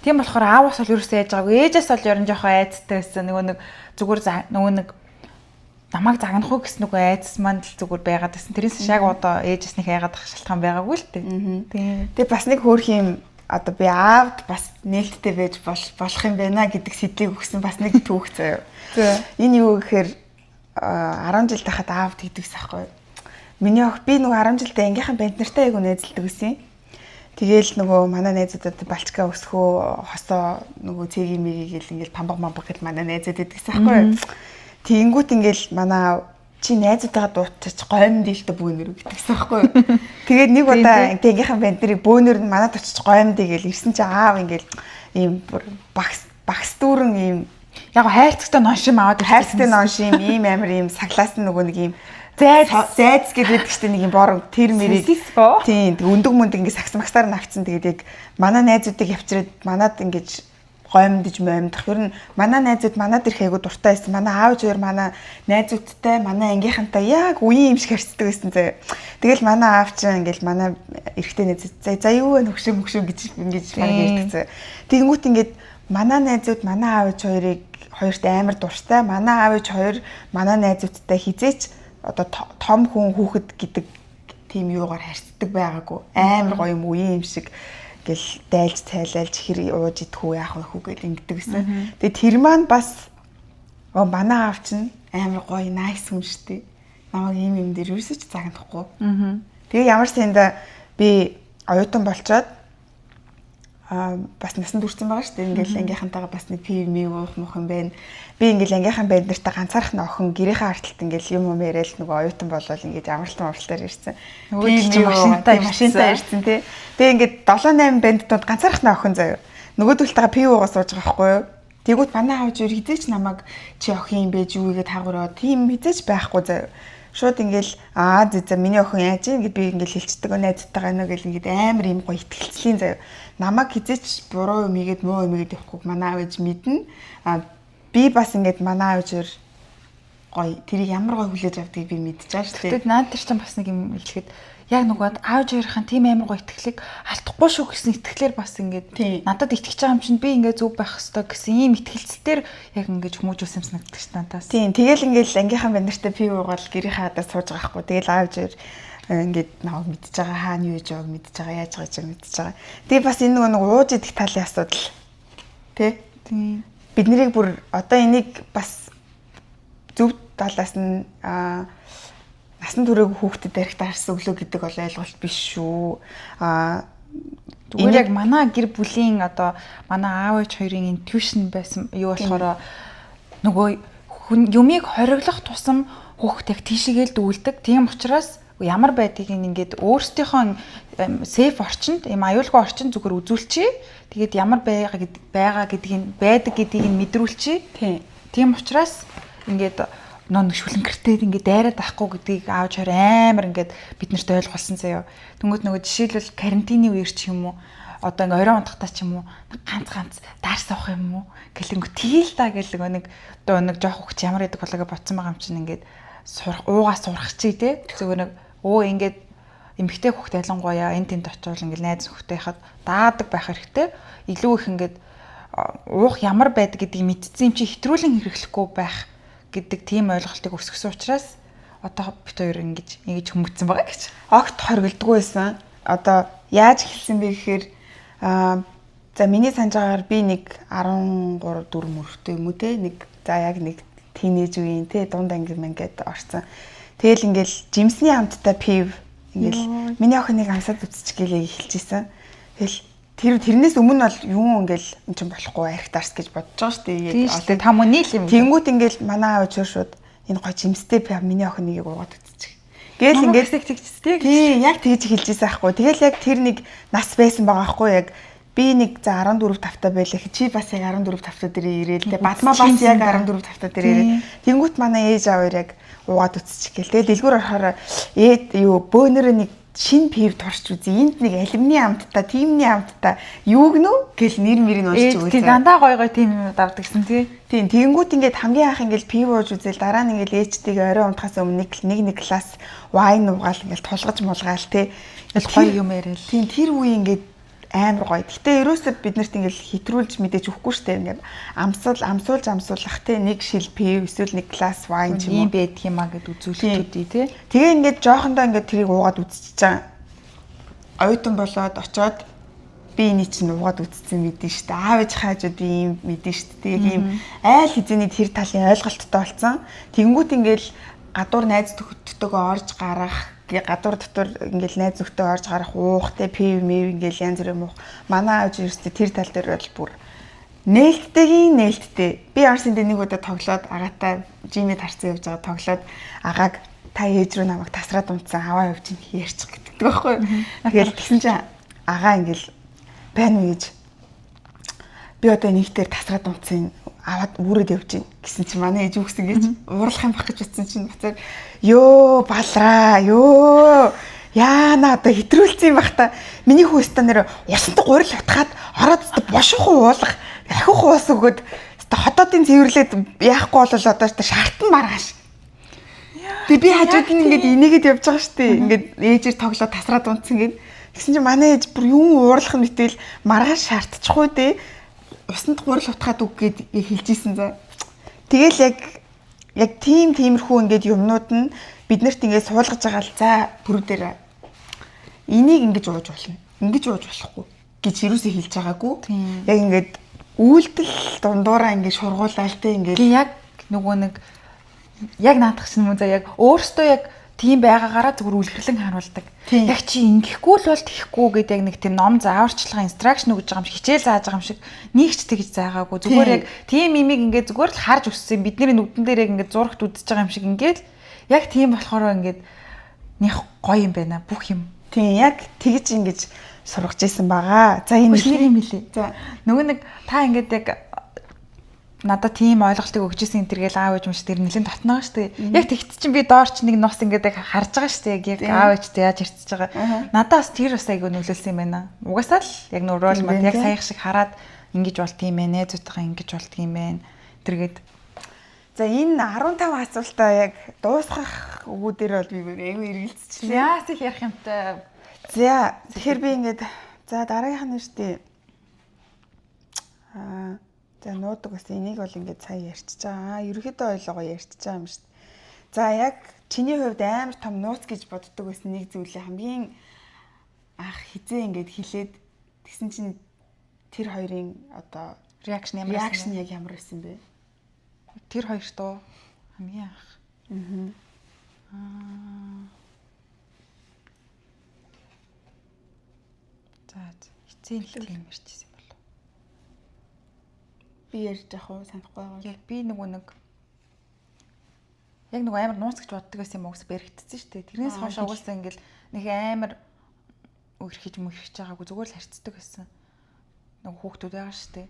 Тийм болохоор ааваас бол ерөөсөө яаж байгаагүй. Ээжээс бол ерөн жоохон айцтай байсан. Нөгөө нэг зүгээр нөгөө нэг намайг загнах уу гэсэн нөгөө айцс манд л зүгээр байгаад байсан. Тэрнээс яг одоо ээжээс нэг айгаад ах шалтгаан байгаагүй л дээ.
Тийм. Тэгээ бас нэг хөөх юм одоо би аавд бас нээлттэй байж болох юм байна гэдэг сэдлийг өгсөн бас нэг түүх заяа. Энэ юу гэхээр 10 жил тахад аавд гэдэгс аахгүй. Миний ох би нөгөө 10 жилдээ ангийнхан банд нартай айгу найзалдаг гэсэн. Тэгээл нөгөө манай найзуудад балчка өсгөө хосоо нөгөө цэгийн мэгийг ингээл памбаг гэл манай найзууд гэдэгс аахгүй. Тэнгүүт ингээл манай чи найзуудаа дуутчих гоймд илтэ бөөнөр гэдэгсэн байхгүй юу. Тэгээд нэг удаа тэнгийнхэн банд нарыг бөөнөр нь манад очиж гоймд гээл ирсэн чи аав ингээл ийм багс дүүрэн ийм
яг хайрцагтай ноншим аваад
хайрцагтай ноншим ийм амар ийм саглаас нь нөгөө нэг ийм зайц гэдэг штэ нэг юм бор тэр мэрийг тийм өндөг мөндөг ингээ сагс магсаар нь авцсан. Тэгээд яг манай найзуудыг явчираад манад ингэж гоймдж моомдох. Ер нь манай найзууд манад ирэх айгу дуртай байсан. Манай аав зөөр манай найзуудтай, манай ангийнхантай яг үеийн юм шиг харьцдаг байсан заяа. Тэгэл манай аав чинь ингээл манай эрэгтэй найзууд за юу вэ хөгшөө гэж ингэж баг ярьдаг заяа. Тэгэнгүүт ингээд манай найзууд манай аав хоёрт амар дуртай. Манай аав хоёр манай найзуудтай хизээч одоо том хүн хүүхэд гэдэг тийм юугаар харьцдаг байгаагүй. Амар гоё юм үеийн юм шиг гэл дайлж тайлалж хэр ууж идэх үү яах вэ хүү гэл ингэдэг гэсэн. Тэгээ тэр маань бас манай аав чинь амар гоё найс хүн штэ. Намайг ийм дээр ерөөсөө ч загнахгүй. Тэгээ ямар сэнда би оюутан болчоод бас насан турсан байгаа штэ. Ингээл ангийнхантайгаа бас нэг пив уух мох юм байна. Би ингээл ангийнхан банд нартай ганцаарх охин гэрийнхээ арталт ингээл юм яриад нөгөө оюутан болол ингээд амралтан уралтаар ирсэн. Машинтай ирсэн тий. Тэгээ ингээд 7-8 бандтууд ганцаарх охин заяа. Нөгөөдөлтэйгээ пив уугаа сууж байгаа байхгүй юу? Тэгвэл манай аав зөөр хизээч намайг чи охин юм байж юу гэгээд хаагураа тийм хизээч байхгүй заяа. Шууд ингээл за миний охин яаж юм гэд би ингээл хэлцдэг найзтайгаа нөө гэл ингээд амар юм гоё итгэлцлийн заяа. Намайг хизээч буруу юм игээд муу юм игээд явахгүй манай аав ээж мэднэ. Би бас ингээд манай аав зөөр гоё тэрийг ямар гоё хүлээж авдгийг би мэдчихэж шүү дээ.
Тэгэд наад тэр чинь бас нэг юм хэлэхэд яг нөгөө аав зөөрийнхэн тийм амар гоё итгэлийг алдахгүй шүү гэсэн итгэлээр бас ингээд надад итгэж байгаа юм чинь би ингээд зөв байх ёстой гэсэн ийм итгэлцэлээр яг ингээд хүмүүжүүлсэн санагддаг ш надаас.
Тийм тэгэл ингээд ангийнхан банд нартай пив уугаал гэрийнхээ хадаа сууж байгаа хгүй. Тэгэл аав зөөр ингээд наваг мэдж байгаа хаана юу гэж байгааг мэдж байгаа яаж байгааг мэдж байгаа. Тэгээ бас энэ нөгөө ууж идэх талын асуудал. Тийм. Бид нарыг бүр одоо энийг бас зөв талаас нь насан туршаагүй хүүхдэд дарих дарсан өглөө гэдэг бол ойлголт биш шүү.
Зүгээр яг манай гэр бүлийн одоо манай аав ээж хоёрын интуишн байсан юу болохоор нөгөө юмыг хориглох тусам хүүхд яг тийшээгээл дүүлдэг. Тийм учраас ямар байдгийг ингээд өөрсдийнхөө сейф орчинд, юм аюулгүй орчинд зүгээр үзүүлчихье. Тэгээд ямар байгаа гэдгийг байдаг гэдгийг мэдрүүлчихье. Тийм учраас ингээд нэг шүлэнгэртэй ингээд дайраад байхгүй гэдгийг аавч хоёр амар ингээд бид нарт ойлгуулсан заяа. Тэнгүүд нөгөө жишээлбэл карантины үеэр ч юм уу одоо ингээд оройн унтахтаа ч юм уу ганц даарс авах юм уу гэлэнгүү тгийл та гэл нэг жоох хөвч ямар байдаг болоо бодсон байгаа юм чинь ингээд сурах чи тий зөвөр нэг ингээд эмэгтэй хөвгт ялангуяа энэ тэнд очивол ингээд найз хөвгтэй хахад даадаг байх хэрэгтэй. Илүү их ингээд уух ямар байдаг гэдгийг мэдсэн юм чи хэтрүүлэн хэрэглэхгүй байх гэдэг тийм ойлголтыг өсгсөн учраас одоо бид хоёр ингэж хүмүүцсэн байгаа гэж.
Огт хоригддгүй байсан. Одоо яаж хэлсэн бэ гэхээр за миний санаж байгаагаар би нэг 13 4 мөрөвтэй юм уу те нэг за яг нэг тийнейж үеийн те дунд анги ингээд орсон. Тэгэл ингээл жимсний хамттай пив ингээл миний охин нэг амсаад үтсч гэлээ хэлчихсэн. Тэгэл тэрнээс өмнө бол юу ингээл эн чинь болохгүй арх дарс гэж бодож байгаа шүү дээ.
Одоо та мөн нийл юм.
Тэнгүүт ингээл манай аав чөр шууд энэ гой жимстэй пив миний охин нэгийг уугаад үтсчих. Гээл ингээл
тэгчтэй.
Тийм яг тэгж хэлжсэн байхгүй. Тэгэл яг тэр нэг нас байсан байгаа байхгүй яг би нэг за 14 тавтай байлаа. Чи бас яг 14 тавтай дээр ирээл тэ Бадмаа бас яг 14 тавтай дээр ирээл. Тэнгүүт манай ээж аав яг уугаад үтсчих гээл. Тэгэл дэлгүүр орохоор бөөнөрөө нэг шин пив турч үзье. Энд нэг алюминий амттай, тимний амттай юу гэнэ гэл нэр мэрийг уншиж үзье.
Тэг дандаа гой тийм юм давдаг гэсэн тий.
Тийм тэгэнгүүт ингээд хамгийн анх ингээд пив ууж үзэл дараа нь ингээд ээжтэйгээ орой унтахаас өмнө нэг класс вайн уугаал ингээд тулгаж мулгаал тий.
Гоё юм яриад.
Тийм тэр үе ингээд амар гоё. Гэтэ ерөөсөө бид нарт ингээд хэтрүүлж мэдээж өгөхгүй штэ ингээд амсуулах тий нэг шил пив эсвэл нэг класс вайн ч юм уу
байдаг юм а гэд үзүүлэлтүүд тий.
Тэгээ ингээд жоохондоо ингээд тэрийг уугаад үзчихэж байгаа. Оюутан болоод очоод би энийг чинь уугаад үзсэн мэдэн штэ. Аав ээж хаажууд ийм мэдэн штэ. Тэгээ ийм айл хэзээний тэр талын ойлголттой болсон. Тэнгүүт ингээд гадуур найз төгтөгөө орж гарах гадуур дотор ингээл найз нөхдөд орж гарах уух те пив мив ингээл янз бүрийн муух манай аав ерөөсөө тэр тал дээр бол бүр нээлттэй. Би Арсенд нэг удаа тоглоод агаатай жимэд харцсан явж байгаа тоглоод агааг та ээж рүү намайг тасраад унтсан аваа явж ярьчих гэдэг байхгүй. Тэгэл тэгсэн чинь агаа ингээл байна уу гэж би одоо нэгтээр тасраад унтсан аваад үүрээд явж гин гэсэн чинь манай ээж үгсэн гэж уурлах юм баг гэж утсан чинь буцаад ёо балраа ёо яана одоо хэтрүүлсэн юм бах та миний хүүстэ нэр усанд гурил утгаад ороод бошихуу уулах ахиух уус өгөөд хотоодын цэвэрлээд яахгүй бол одоо шаартан маргааш. Би хажууд нь ингээд инээгээд явж байгаа шүү дээ. Ингээд ээжээр тоглоод тасраад унтсан гээд. Тэгсэн чинь манай ээж бүр юм уурлах нь мэтэл маргааш шаардчихгүй дээ. Усанд гурил утгаад үг гээд хэлжсэн за. Тэгэл яг тиймэрхүү ингээд юмнууд нь биднэрт ингээд суулгаж байгаа л за бүрүүдээр энийг ингэж ууж болно. Ингэж ууж болохгүй гэж юусоо хэлж байгаагүй. Яг ингээд үйлдэл дундуураа ингээд шургуулаалтай ингээд
яг нөгөө нэг яг наадах чинь мөн за яг өөртөө яг тийм байгаагаараа зүгээр үлгэрлэн харуулдаг. Яг чи ингэхгүй л бол тэхгүй гэдэг яг нэг тийм ном зааварчлага инстракшн өгж байгаа юм шиг хичээл зааж байгаа юм шиг нэг ч тэгж заагаагүй. Зүгээр яг тийм имийг ингээд зүгээр л харж өссөн. Бидний нүдэн дээр яг ингээд зурагт үзэж байгаа юм шиг ингээд яг тийм болохоор ингээд нэх гоё юм байна бүх юм.
Тийм яг тэгж ингэж сургаж исэн байгаа. За энэ
нэр юм билий. За нөгөө нэг та ингээд яг надад тийм ойлголтыг өгч ирсэн энэ төргээл аав ээж юм шиг тэр нэлээд татнаа шүү дээ. Яг тэгт чинь би доорч нэг нус ингээд яг харж байгаа шүү дээ. Яг аав ээжтэй яаж ирцэж байгаа. Надаас тэр бас айгүй нөлөөлсөн юм байна. Угаасаа л яг нөр рол мод яг саяхан шиг хараад ингэж болт юм бэ, найзуудтайгаа ингэж болт юм бэ. Тэргээд
за энэ 15 асуултаа яг дуусгах өгүүдээр бол би айгүй эргэлзчихлээ.
Яас их ярих юмтай.
За тэгэхээр би ингээд за дараагийнх нь шүү дээ. За нуудаг бас энийг бол ингээд сая ярьчихж байгаа. Ерөнхийдөө ойлгоо ярьчихж байгаа юм шүү дээ. За яг чиний хувьд амар том нууц гэж боддог байсан нэг зүйлээ хамгийн анх хизээ ингээд хэлээд тэгсэн чинь тэр хоёрын одоо
реакшн
яг ямар байсан бэ?
Тэр хоёр доо хамгийн анх. За хизээ л тийм ярьчихсан.
Би ярьж яах вэ? Санахгүй байгаа.
Яг би нэг амар нууц гэж боддог байсан юм уус бэрэгдсэн шүү дээ. Тэрнээс хойш угаасаа ингээл нэг амар өрхөж байгаагүй зүгээр л харцдаг байсан. Нэг хүүхдүүд байгаа шүү дээ.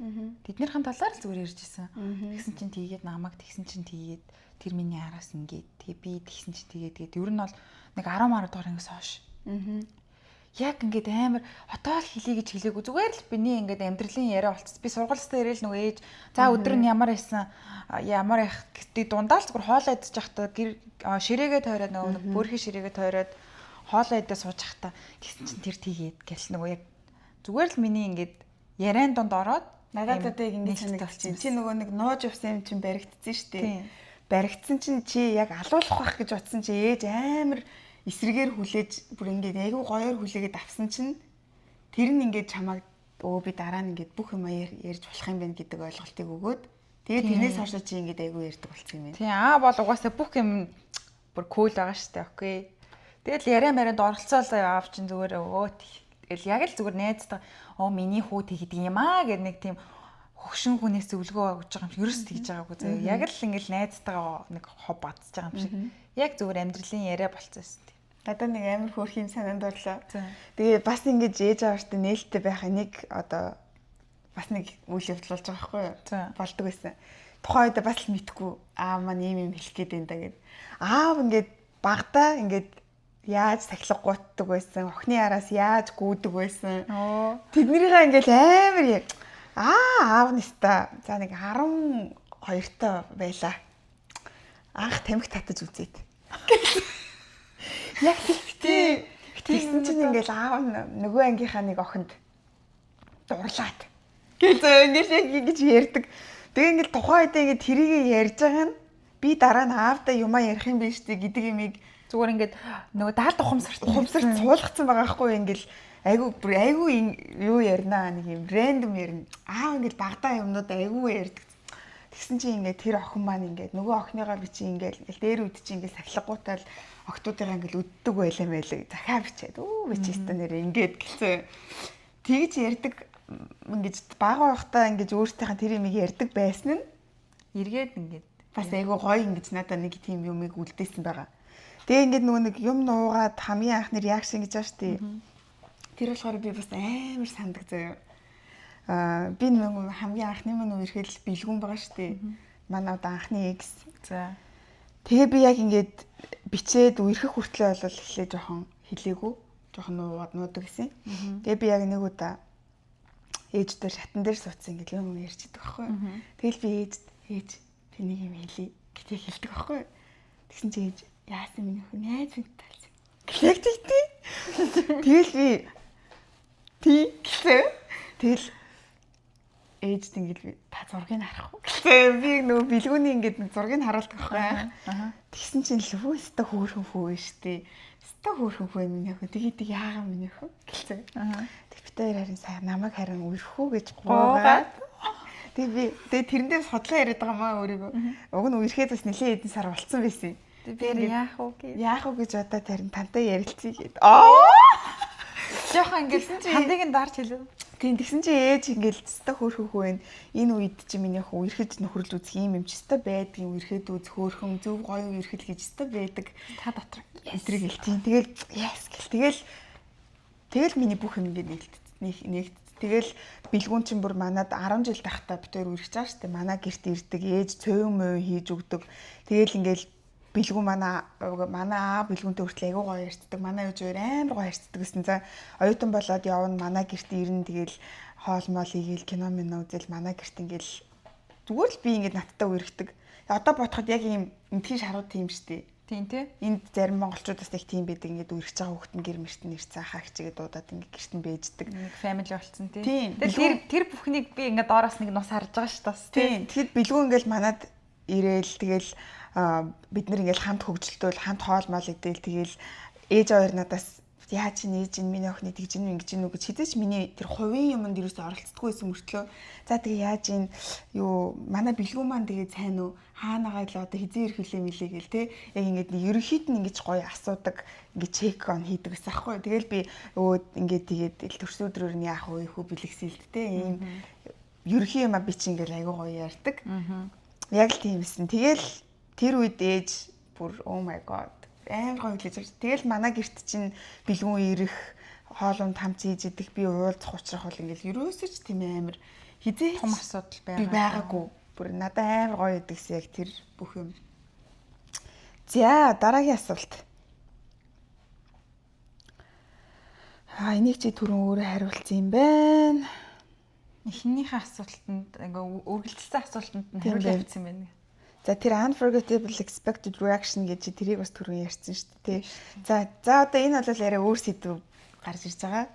Тэднийхэн талаар л зүгээр ярьж исэн. Тэгсэн чинь тийгээд намайг тэгсэн чинь тийгээд тэр миний араас ингээд тэгээ би тэгсэн чинь тэгээд ер нь бол нэг 10 дугаар ангиас хойш. Яг ингээд амар хотоол хэлий гэж хэлээгүй зүгээр л биний ингээд амьдралын яриа болчихсон. Би сургуультай ирээл нөгөө ээж за өдөр нь ямар байсан ямар их гэдэг дундаа л зүгээр хоолоо идэж явахдаа ширээгээ тойроод нөгөө бөөрхий ширээгээ тойроод хоолоо идэж сууж явахдаа тэгсэн чинь тэр тийгээд гэл нөгөө яг зүгээр л миний ингээд яриан донд ороод
надад одоо яг ингэж санагдчихэв. Чи нөгөө нэг нууж явсан юм чинь баригдсан шүү дээ. Баригдсан чинь чи яг алуулах байх гэж утсан чи ээж амар эсрэгээр хүлээж бүр ингээд айгүй гоёор хүлээгээд авсан чинь тэр нь ингээд чамайг би дараа нь ингээд бүх юм ярьж болох юм байна гэдэг ойлголтыг өгөөд тэгээд тэрнээс хойш чи ингээд айгүй ярьдаг болсон юм байна.
Тийм бол угаасаа бүх юм бүр кул байгаа шүү дээ. Окей. Тэгэл яриа марианд оролцоол авч чин зүгээр тэгэл яг л зүгээр найзтай миний хүү тэгдэг юм аа гэдэг нэг тийм хөгшин хүнээс зөвлөгөө өгж байгаа юм шиг ерөөс тэгж байгаагүй заяа. Яг л ингээд найзтайгаа нэг хов бадж байгаа юм шиг. Яг зүгээр амьдралын яриа болцсон юм.
Надад нэг амар хөөрх юм санаанд орлоо. Тэгээ бас ингэж ээж аваартай нээлттэй байх нэг одоо бас нэг үйл явдал болж байгаа байхгүй юу? Болдог байсан. Тухайн үед бас л мэдгүй маань ийм хэлэх гээд байна да гэд. Аав ингээд багада ингээд яаж сахилга гутдаг байсан, охины араас яаж гүйдэг байсан. Тэднэрийгээ ингээд амар аав нэстэ за нэг 12-той байла. Анх тамхи татаж үзээд. Яг тэгсэн чинь ингээл аав нөгөө ангийнхаа нэг охинд дурлаад. Гэтэл ингээл яг ингэж ярьдаг. Тэгээ ингээл тухайн үед ингээд тэрийг ярьж байгаа нь би дараа нь аавдаа юмаа ярих юм биш үү гэдэг юмыг
зүгээр ингээд нөгөө даалд ухамсарт
суулгацсан байгаа байхгүй ингээл айгүй юу ярина нэг юм рэндом ярина. Аав ингээл багтаа юмнууд айгүй ярьдаг. Тэгсэн чинь ингээд тэр охин маань ингээд нөгөө охиныгаа би чи ингээд дээр үд чи ингээд сахилгагуутаал октоодыгаа ингээд үддэг байлаа мэлээ захаа бичээд би чи өстө нэр ингээд гэлцээ тэгж ярьдаг ингэж бага байхдаа ингэж өөртөөхөө тэр юмыг ярьдаг байсан нь
эргээд ингээд
бас айгу гоё ингэж надад нэг тийм юмыг үлдээсэн байгаа. Тэгээ ингээд нөгөө нэг юм нуугаад хамгийн анхны реакшн гэж байгаа шүү дээ. Тэр болохоор би бас амар сандаг заяа. Би нөгөө хамгийн анхны мань үерхэд бэлгүүн байгаа шүү дээ. Манай одоо анхны X.
За.
Тэгээ би яг ингээд бичээд үерхэх хүртлээ бол эхлээ жоохон хилээгүй. Жоохон нуудаг гэсэн. Тэгээ би яг нэг удаа ээжтэй шатан дээр суудсан ингээд юм ярьж идэг байхгүй. Тэгэл би ээж тэнийг юм хэлий гэтээ хэлдэг байхгүй. Тэгсэн чи ээж яасан миний хүн найз минь талсан. Яг тийтээ. Тэгэл би гэсэн. Тэгэл ээжд ингээд би та зургийг харах уу гэсэн. Би нөгөө бэлгүүний ингээд нэг зургийг харуулдаг байхгүй. Тэгсэн чинь л хөө өстө хөөрхөн фүү штэ. Өстө хөөрхөн фүү миний хүн. Тэгээд яагаа миний хүн гэсэн. Тэг би тэр харин сайн намайг харин үрхүү гэж гоогаад. Тэгээ тэрэндээ содлоо яриад байгаа маа өөрийгөө. Уг нь үерхэд бас нэлээд хэдэн сар болцсон байсан.
Тэр яах вэ
гэж одоо тарин тантай ярилцъя гэд.
Жохон ингээд хандыг нь дарж хэлв.
Тийм тэгсэн чи ээж ингээд өстө хөөрхөн байна. Энэ үед чи миний хөө үерхэд нөхрөл үзэх юм ч өстө байдгийн үерхэд үз хөөрхөн зөв гоё үерхэд гэж өстө байдаг.
Та дотор
эдрэг гэл тийм. Тэгэл яс гэл. Тэгэл миний бүх юм ингээд нэгт. Тэгэл бэлгүүн чинь бүр манад 10 жил тахтаа битээр үргэж байгаа шүү дээ. Манай гэрт ирдэг ээж цөөн мөө хийж өгдөг. Тэгэл ингээд бэлгүүн манай бэлгүүнтэй хүртэл айгуу гоё ярьцдаг. Манай ээж өөр амар гоё ярьцдаг гэсэн. За оюутан болоод явна манай гэрт ирнэ. Тэгэл хоол мол игээл кино минь үзэл манай гэрт ингээд зүгээр л би ингээд надтай үргдэг. Одоо бодоход яг ийм энтхийн шарууд тийм шүү дээ.
Тийм тий.
Энд зарим монголчуудаас их тийм байдаг. Ингээд үргэж байгаа хүүхэд нь гэр мэртэн нэрцэн хаа хичээгээд дуудаад ингээд гэрт нь бэждэг.
Нэг family болцсон тий.
Тэгэл
тэр бүхнийг би ингээд доороос нэг нус харж байгаа шүү дээ.
Тийм. Тэгэхэд бэлгүү ингээд манад ирээл тэгэл бид нар ингээд хамт хөгжилтөөл хамт хоол мол идээл тэгэл ээж хоёр надаас яа чи нээж ин миний охины тэгж ин ингэж ин үү гэж хэзээ ч миний тэр хувийн юмд юусоо оролцдоггүй байсан мөртлөө за тэгээ яаж ин юу манай бэлгүү маань тэгээ сайн уу хаанагаа л одоо хизээ ирэх хүлээ мэлээ гэл те яг ингээд ерөнхийд нь ингэж гоё асуудаг ингээд чек он хийдэг гэсэн аахгүй тэгэл би өө ингээд тэгээд төрсөн өдрөөр нь яах вэ хөө бэлгсэлт те ийм ерөнхий юм би чи ингээд айгуу гоё ярьдаг яг л тиймсэн тэгэл тэр үед ээж бүр oh my god амар гоё хэлж байгаа. Тэгэл манай гэрт чинь бэлгүүн ирэх хоолунд хамт хийж идэх би уулзах учрах бол ингээл ерөөсөө ч тийм амар хизээ
том асуудал
байгаагүй. Бүр надад амар гоё гэдэгс яг тэр бүх юм. За дараагийн асуулт. Энийг чи түрүүн өөрөө хариулсан юм байна.
Эхнийхээ асуултанд ингээ үргэлжилсэн асуултанд нь хариулж авсан байна.
За тэр unforgettable expected reaction гэж тэрийг бас түрүүн ярьсан шүү дээ. За одоо энэ бол яриа өөр сэдв гарч ирж байгаа.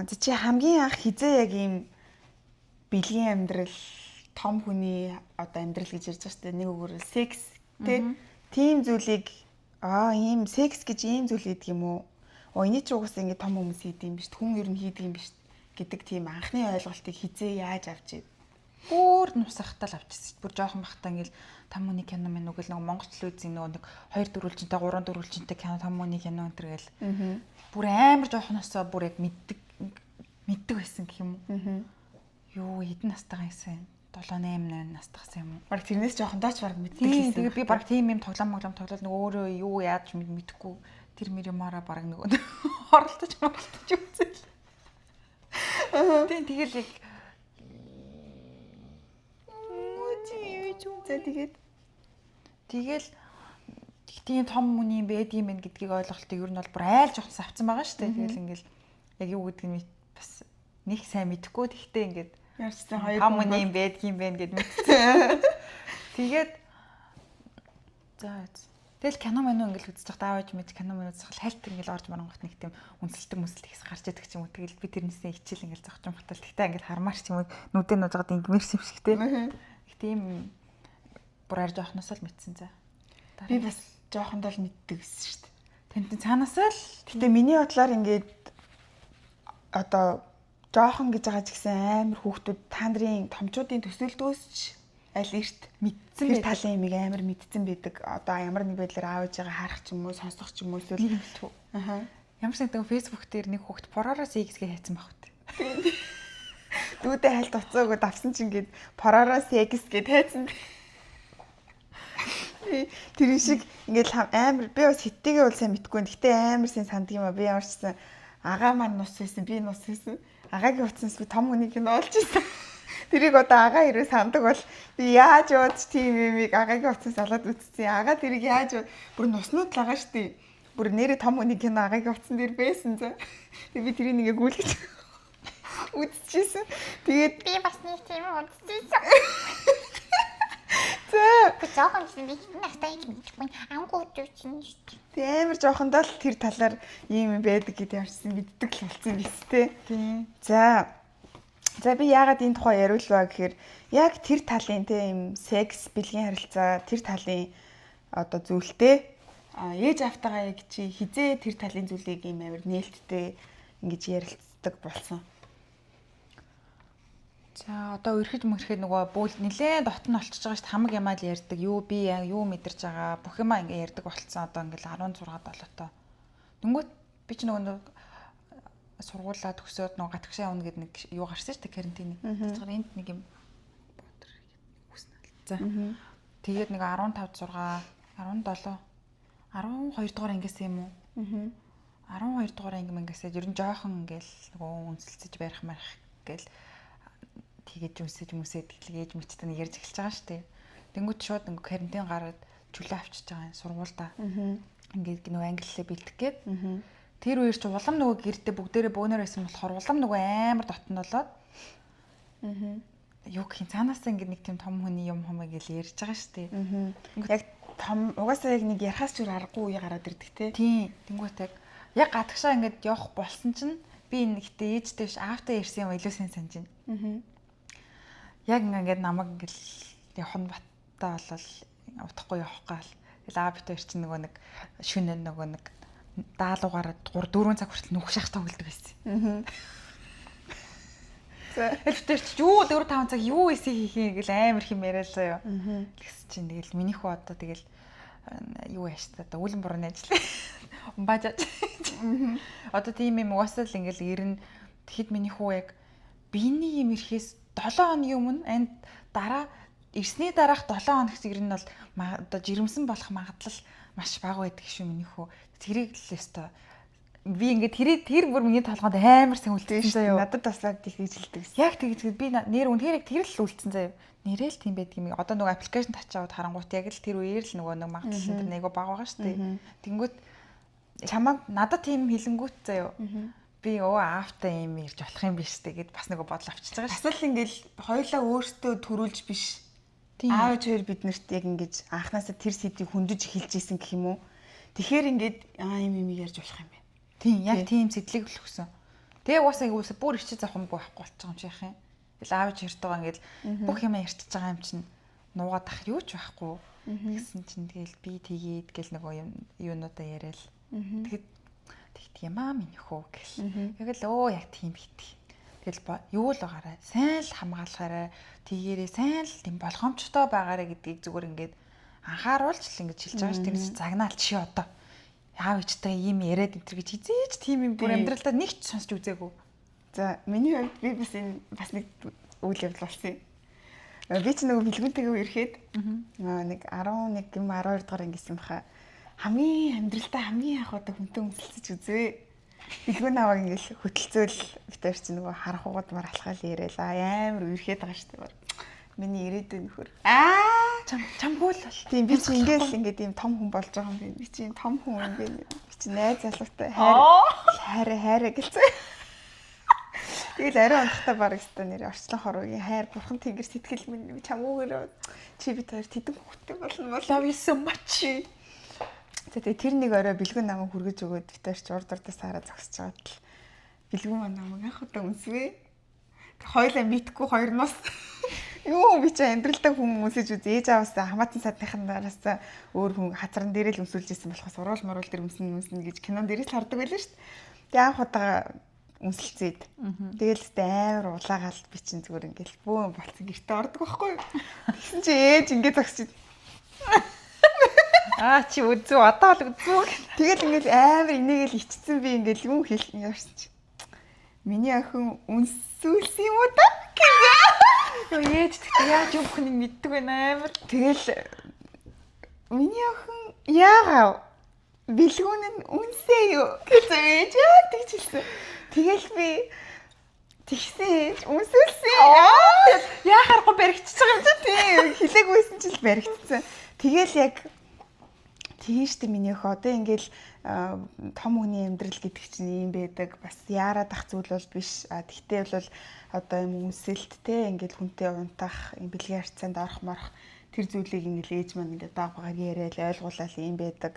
За чи хамгийн анх хизээ яг ийм бэлгийн амьдрал том хүний одоо амьдрал гэж ярьж байгаа шүү дээ. Нэг үгээр секс тийм зүйлийг ийм секс гэж ийм зүйл хийдэг юм уу? Эний ч угсаа ингэ том хүмүүс хийдэг юм биш. Хүн ер нь хийдэг юм биш гэдэг тийм анхны ойлголтыг хизээ яаж авч ий?
Бүр нусахтаа л авчихсан. Бүр жоохон бахтаа ингээл том хүний кино мэн үгэл нэг Монгол телевизийн нэг 2 дөрвөлжинтэй 3 дөрвөлжинтэй кино том хүний кино энэ гэл. Бүр амар жоохноосоо бүр яг мэддэг байсан гэх юм уу? Юу хэдэн настайгаа юмсан? 7 8 настайгсан юм уу?
Бараг тэрнээс жоохон дооч бараг мэддэг
гэсэн. Тэгээ би бараг тийм юм тоглоом тоглол нэг өөрөө юу яаж мэдэхгүй тэр мөрөмаараа бараг нэг оролдож үзэл. Тийм тэгэл яг
за
тэгэл тийм том хүний байд юм байна гэдгийг ойлголтыг ер нь бол бүр айл жоохноос авсан байгаа шүү дээ. Тэгэл ингээл яг юу гэдгийг нь бас нэг сайн мэдэхгүй тэгтээ ингээд
ярьсан хоёр
том хүний байд юм байна гэд мэдсэн. Тэгээд тэгэл кино мань ингээл үзэж байгаа даавж мэд кино мань үзэх хальт ингээл орж марангат нэг тийм үнсэлдэг хэс гарч идэх ч юм уу. Тэгэл би тэрнээсээ хичээл ингээл зогч юм хатал тэгтээ ингээл хармаарч юм уу нүдэн нуужгаад ингмэрс юм шиг те. Тийм бүр арж жоохноос л мэдсэн за.
Би бас жоохондоо л мэддэг гэсэн шүү дээ.
Тэнтэн цаанаас л
гэтээ миний бодлоор ингээд одоо жоохон гэж байгаа ч гэсэн амар хүүхдүүд та нарын томчуудын төсөөлдөөсч аль эрт
мэдсэн
байдаг. Талын юмыг амар мэдсэн байдаг. Одоо ямар нэг байдлаар аав ээжээгээ харах ч юм уу, сонсох ч юм уу эсвэл
Ямар ч нэг Facebook дээр нэг хүүхд Pororos X-гээ хайцсан байх үү.
Дүүдээ хальт уцаагүй давсан чинь ингээд поророо секс гэд хайцсан. Тэр шиг ингээд амар би бас хиттэйгээ бол сайн мэдгүй. Гэхдээ амар сайн санд юм а. Би ямарчсан агаа маань нус байсан, би нус байсан. Агаагийн утаснаас би том хүнийг нь олж ирсэн. Тэрийг одоо агаа ирээ сандаг бол би яаж яваад тийм юмыг агаагийн утаснаас олоод үтцсэн. Агаа тэрийг яаж бүр нуснууд л байгаа штий. Бүр нэрээ том хүний кино агагийн утсан дээр байсан за. Тэг би тэрийг нэгэ гүйлгэж үзчихсэн. Тэгээд
Би бас нэг тийм үзчихсэн.
за
Жохон би настай мэдгүй ангууд үучин шүү дээ.
тэг амар жоохондоо л тэр талаар ийм юм байдаг гэдээ харсан мэддэг л болсон биз тээ.
Тийм.
За би яагаад энэ тухай яриулваа гэхээр яг тэр талын тийм секс, бэлгийн харилцаа тэр талын одоо зүйлтэй ээж автагаа яг чи хизээ тэр талын зүйлийг ийм амар нээлттэй ингэж ярилцдаг болсон.
За одоо өрхөж мөрхөд нөгөө бүл нилээн дотн олчж байгаа шүү дээ. Хамаг ямаа л ярьдаг. Юу би юу мэдэрч байгаа. Бүх юмаа ингээ ярьдаг болцсон. Одоо ингээл 16 7тоо. Тэнгүүт би ч нөгөө сургуулаа төгсөөд нөгөө гатгшаа явна гэдэг нэг юу гарсан шүү дээ карантины. Тэгэхээр энд нэг юм бодор хүснэ л. За. Тэгээд нэг 15 6 17 12 дугаар ангиас юм уу? 12 дугаар анги мангасаа ер нь жоохон ингээл нөгөө үнсэлцэж барих марих гээл тэгээд хүмүүсээд гэлээж мэдтэн ярьж эхэлж байгаа шүү дээ. Тэнгүүт шууд ингээ карантин гараад чөлөө авчиж байгаа сургуультай. Ингээд нөгөө англилээ бэлдэх гээд. Тэр үеэр чи улам нөгөө гэрдээ бүгдээрээ бөөнөр байсан болохоор улам нөгөө амар дотн болоод. Юу гэх юм цаанаасаа ингээд нэг тийм том хүний юм хумаа гэж ярьж байгаа шүү дээ.
Яг том угаасаа яг нэг ярахаас ч аргагүй үе гараад ирдэг те.
Тийм. Тэнгүүт яг гадагшаа ингээд явах болсон чинь би энэ ихтэй ээжтэй биш аавтай ирсэн юм илүү сайн санаж байна. Яг ингээд намайг ингээд явах нь баттай болол утахгүй явах гал. Тэгэл аавтай ир чинь нөгөө нэг шүнэн нөгөө нэг даалуугаараа 3 4 цаг хүртэл нүх шах тоглодог байсан. За элфтер чи юу 4 5 цаг юу эсэ хийх юм гэл амар хэм яриалаа юу. Тэгс чинь тэгэл миний хүү одоо тэгэл юу яаш та одоо үүлэн бурууны ажил. Умбажаач. Одоо тийм юм уусаал ингээл ирнэ. Тэгэхэд миний хүү яг биений юм ирэхээс 7 хоногийн өмнө энд дараа ирсний дараах 7 хоногт ирнэ бол одоо жирэмсэн болох магадлал маш бага байдаг шүү миний хүү. Тэрийг л өстой би ингээд тэр бүр миний толгойд амар сайн үлдсэн заяа.
Надад бас тэгж хэлдэг.
Яг тэгж би нэр үнэхээр тэр л үлдсэн заяа. Нэрэл тийм байдаг юм. Одоо нөгөө аппликейшн тачаад харангуут яг л тэр үеэр л нөгөө нэг магадлал энэ нэг бага байгаа шүү дээ. Тэнгүүт чамаг надад тийм хэлэнгүүт заяа. Би аавтай юм ирж болох юм биш тэгээд бас нөгөө бодол авчиж байгаа шүү.
Асал ингээл хоёулаа өөртөө төрүүлж биш. Аав хоёр биднэрт яг ингэж анханасаа тэр сэдвийг хөндөж эхэлж исэн гэх юм уу. Тэгэхээр ингээд юм ярьж болох юм бэ.
Тийм яг тийм сэтлийг л өгсөн. Тэгээ уусаа юусаа бүр ичиж завхамгүй байхгүй болчихсон юм шиг юм. Тэгэл аавч хэртэйгаа ингээд бүх юм ярьчихж байгаа юм чинь нуугаад ах юу ч байхгүй. Тэгсэн чинь тэгэл би тгээд гэл нөгөө юунуудаа яриад. Тэгт юм аа минь хөө гэл. Яг л яг тийм бит. Тэгэл юу л байгаарай. Сайн л хамгаалахаарай. Тэгээрээ сайн л тийм болгоомжтой байгаарай гэдгийг зүгээр ингээд анхааруулж л ингэж хэлж байгаа ш. Тэрнээс загнаал чи одоо яав ичтэй ийм яриад энэ гэж хизээч тийм юм бүр амьдралдаа нэг ч сонсч үзээгүй.
За миний хувьд би бас нэг үйл явдал болсон юм. Би ч нөгөө бэлгүүнтэйгээ ирэхэд нэг 11 юм 12 дугаар ангисан баха. Хамгийн амьдралдаа хамгийн анх удаа хүнтэй өмсөлцөж үзвэ. Бэлгүүн аваад ингээл хөтөлцөөл битэр чи нөгөө харах угад мар алхаал яриалаа. Амар үерхэд байгаа шүү дээ. Миний ирээдүйн нөхөр.
Чамгүй л бол.
Тийм би чи ингээд ийм том хүн болж байгаа юм би. Би чи ийм том хүн юм би. Би чи найз залуутай хайраа гэлцээ. Тэгэл ариун ондохтой баг өстой нэр орчлон хоруугийн хайр бурхан тэнгэр сэтгэл минь чамуугаар чи бид хоёр тэдэн хүүхдтэй болно.
Love you so much.
Тэгээ тэр нэг орой бэлгүүн намайг хүргэж өгөөд бид хоёр ч урд урдаас хараа зогсож байгаад л бэлгүүн маань намайг анх удаа үнсвэ. Хоёулаа мэдхгүй хоёр нус. Юу би чи амьдралдаа хүн өмсөж үз ээж аваасаа хамаатан садныхын нараас өөр хүн хазран дээрээ л өмсүүлж исэн болохоос уруул муруул дээр өмснө гэж кинон дээрээс л хардаг байлаа шүү дээ. Тэгээ анх удаа үнсэлцээд. Тэгэл л амар улаагаал би чинь зүгээр ингээл бөөн болцсон гэртээ ордог байхгүй юу. Тэгсэн чи ээж ингээд зогсчих.
Чи үзүү одоо л үзүү.
Тэгэл ингээл амар энийгэл ичсэн би ингээл юм хэлсэн явсан чи. Миний охин үнсүүлсэн юм уу та?
Юу ээж тэгтээ яаж өгөхнийг мэддэг байна амар.
Тэгэл миний охин яагаад бэлгүүн нь үнсээ юу гэж ээж яг тэгчихсэн. Тэгэл би тэгсэн үнсэлсэн.
Яахааргүй баригдчихж байгаа юм чи.
Тийм хэлээгүйсэн ч л баригдсан. Тэгэл яг тийм штэ миний охин одоо ингээл том хүний амьдрал гэдэг чинь юм байдаг. Бас яарад ах зүйл бол биш. Тэгтээ бол одоо юм үнсэлттэй ингээл хүнтэй унтах, юм бэлгийн харьцаанд орох морох тэр зүйлийг ингээл ээж маань ингээд баг багаар яриад ойлгуулаад юм байдаг.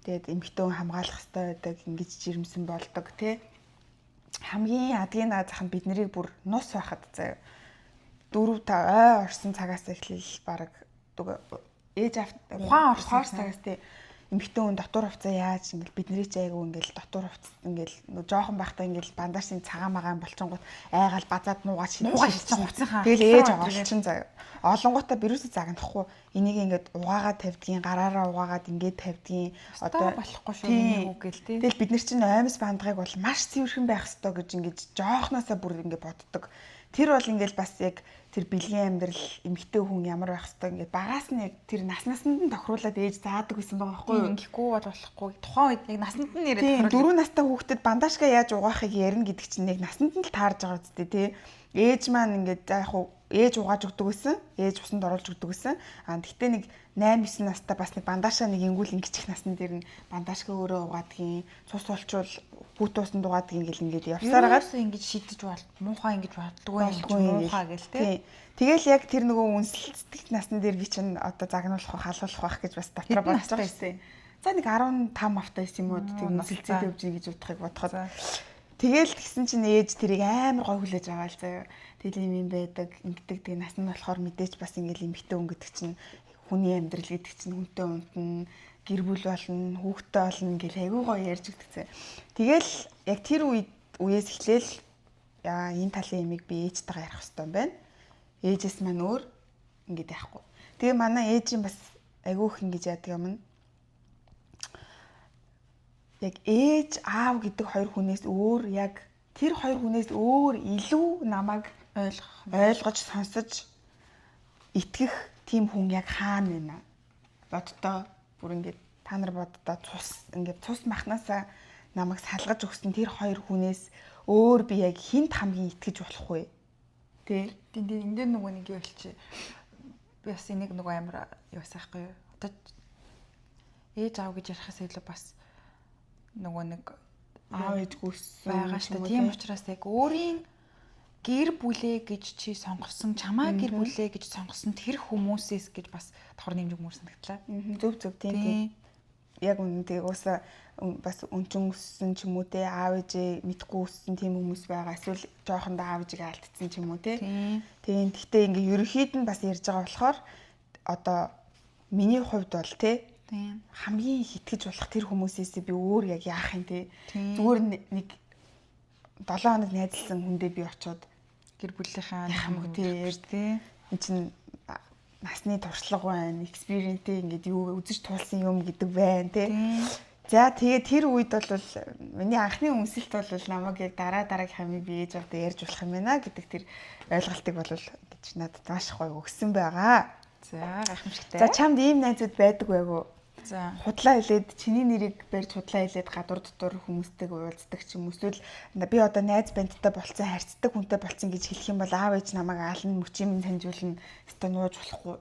Тэгээд эмэгтэй хамгаалах хэрэгтэй байдаг. Ингэж жирэмсэн болдог тий. Хамгийн адгийн наазах нь бид нарыг бүр нус байхад заяа 4-5 ой орсон цагаас эхлэл баг ээж
ухаан
орсон цагаас тий эмэгтэй хүн дотор хувцас яаж ингээл бидний ч айгу ингээл дотор хувцас ингээл жоохон байхдаа ингээл бандажын цагаан магаан болчингууд айгаал базаад нуугаад
шилжсэн хувцсынхаа
тэгэл ээж оолчин заяа олонгуудаа бирүүсээ загнахгүй энийг ингээд угаагаад тавьдгийн гараараа угаагаад ингээд тавьдгийн
одоо болохгүй шүү миний үг гэл тий.
Тэгэл бид нар чинь аймс бандгайг бол маш цэвэрхэн байх ёстой гэж ингээд жоохноосоо бүр ингээд боддог. Тэр бол ингээд бас яг тэр бэлгийн амьдрал эмэгтэй хүн ямар байх ёстой ингээд багаас нь яг тэр наснаас нь тохируулаад ээж заадаг байсан байгаа байхгүй юу?
Ингэхгүй бол болохгүй. Тухайн үед яг насанд нь нэрээ
тохируулаад 4 настай хүүхдэд бандажка яаж угаахыг ярина гэдэг чинь яг насанд нь л таарж байгаа үстэй тий. Ээж маань ингээд за яг хуу ээж угааж өгдөг гэсэн. Ээж усанд оруулж өгдөг гэсэн. Тэгтээ нэг 8-9 настай бас нэг бандажаа нэг ингүүл ингэчих насны дээр нь бандажка өөрөө угаадгийн цус олчвол бүт усанд угаадгийн гэл ингээд явсаар агаад
ингэж шидэж бол муухай ингэж боддгоо муухай гэл тий.
Тэгэл яг тэр нөгөө үнсэлцдэг насны дээр би чинь одоо загнуулах халуулах байх гэж бас дотроо бодож байгаа шүү дээ. За нэг 15 автаа байсан юм уу тэр үнсэлцээд явж ий гэж бодохыг бодоход тэгэл тэгсэн чинь ээж тэрийг амар гой хүлээж аваа л заяа. Тэгэл юм байдаг ингэдэг тэгээ нас нь болохоор мэдээч бас ингээл эмэгтэй хүн гэдэг чинь хүний амьдрал гэдэг чинь хүнтэй унтна, гэр бүл болно, хүүхдтэй болно ингээл айгүй гоё ярьж өгдөг. Тэгэл яг тэр үеэс эхлээл энэ талын ямиг би ээжтэйгээ ярих хэрэгтэй юм байна. Ээжээс маань өөр ингээд яахгүй. Тэгээ манай ээжийн бас айгүй их ингэж яадаг юм. Яг ээж аав гэдэг хоёр хүнээс өөр яг тэр хоёр хүнээс өөр илүү намайг ойлгож сонсож итгэх тийм хүн яг хаана байна. Боддоо бүр ингээд та нар боддоо цус махнасаа намайг салгаж өгсөн тэр хоёр хүнээс өөр би яг хинт хамгийн итгэж болохгүй. Тэ.
Энд нөгөө нэг юу болчих. Би бас энийг нөгөө амар юу сайхгүй юу. Одоо ээж аав гэж ярихаас илүү бас нөгөө нэг
аав ээж гүйсэн
байгаа шүү дээ. Тийм учраас яг өөрийн гэр бүлээ гэж чи сонгосон, чамаа гэр бүлээ гэж сонгосон тэр хүмүүсээс гэж бас давхар нэмж өгмөр санагдлаа.
Зөв тийм. Яг үнэндээ уусаа бас өнчин өссөн ч юм уу те аав ээжээ мэдгүй өссөн тийм хүмүүс байгаа. Эсвэл жоохондоо аав ээжигээ алдсан ч юм уу те. Тийм. Гэхдээ ингээ ерөнхийд нь бас ярьж байгаа болохоор одоо миний хувьд бол те хамгийн их итгэж болох тэр хүмүүсээс би өөр яг яах юм те. Зүгээр нэг 7 хоног найзлсан хүндээ би очиод
гэр бүлийнхаа
хамаг ярьж те. Энд чинь насны туршлага байна, experience ингээд юу үзэж туулсан юм гэдэг байна те. За тэгээд тэр үед бол миний анхны үнсэлт бол намайг яг дараагийнх амиг би ээж авдаа ярьж болох юм байна гэдэг тэр ойлголтыг бол ингэж надад маш гоё өгсөн байгаа.
За гайхамшигтай.
За чамд ийм найзууд байдаг байгуу?
За
худлаа хэлээд чиний нэрийг барьж худлаа хэлээд гадуур дотор хүмүүстэйг уулздаг ч юм эсвэл би одоо найз бандтай болцсон харьцдаг хүнтэй болцсон гэж хэлэх юм бол аав ээж намайг аална мөчийн таньжуулна өстой нууж болохгүй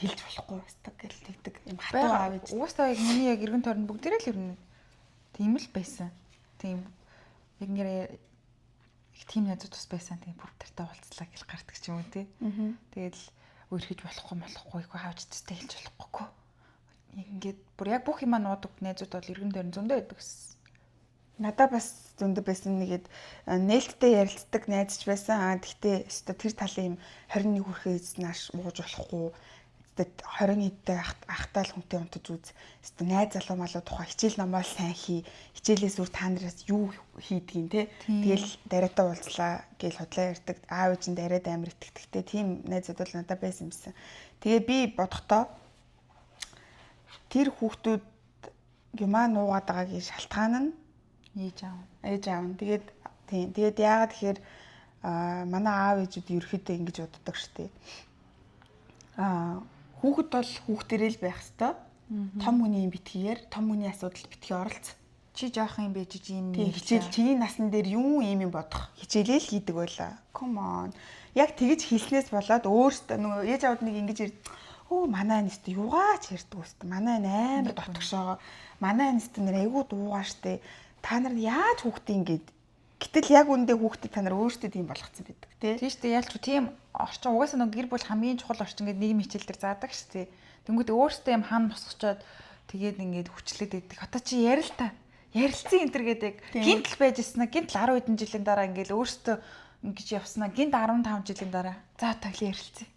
хэлж болохгүй өстой гэл тэгдэг юм хатуу аав ээж
уустаа яг миний яг эргэн тойронд бүгдээрээ л ер нь тийм л байсан. Тийм яг нэрээ их тийм найзууд бас байсан. Тийм бүгдээрээ уулзлаа гэл гардаг ч юм уу тий. Тэгэл өөрхөж болохгүй хааж цэцтэй хэлж болохгүй. Ингээд бүр яг бүх юм нуудаг найзууд бол эргэн тойрон зөндөө байдаг гэсэн.
Надад бас зөндөө байсан нэгэд нээлттэй ярилцдаг найзч байсан. Гэхдээ өстой тэр талын юм 21 хүрэхээс нааш ууж болохгүй. Өстой 20 эдтэй ахтаал хүнтэй унтаж үз. Өстой найз залуу малуу тухай хичээл номоо сайн хий. Хичээлээс үр та нараас юу хийдгийг те. Тэгэл дараатаа уулзлаа гэж худлаа ярьдаг. Аав ээж нь дараад амар итгэдэгтэй тийм найзууд бол надад байсан юмсан. Тэгээ би бодохдоо тэр хүүхдүүд юмаа нуугаад байгаагийн шалтгаан нь ээж аав. Тэгээд яагаад тэгэхээр манай аав ээжүүд ерөөхдөө ингэж боддог штеп. Хүүхэд бол хүүхдэрэл байх хэвээр. Том хүний юм битгээр, том хүний асуудал битгий оролц.
Чи жоох юм бэ чи юм
нэг хичээл чиний насн дээр юу юм бодох хичээлэл хийдэг байлаа. Come on. Яг тэгэж хэлснээс болоод өөртөө нөгөө ээж аавд нэг ингэж өө манай нэст юугаач ярьдаг үст. Манай амар дотгошоо. Манай нэст нэр айгуу дуугаа штэ. Та нар яаж хүүхдээ ингэж гэтэл яг үндэ хүүхдээ та нар өөртөө тийм болгоцсон байдаг тий.
Тийм штэ ялч тийм орчин угаасаа нэг гэр бүл хамгийн чухал орчин гэдэг нийгмийн хичээл дээр заадаг штэ. Тэнгүүд өөртөө юм хаан босгочоод тэгээд ингэж хүчлээд байдаг. Одоо чи ярил та. Ярилцсан энэ төр гэдэг гинтл байж ирсэн. Гинтл 10 хэдэн жилийн дараа ингээл өөртөө ингэж явснаа. Гинт 15 жилийн дараа. За таглаа ярилцсан.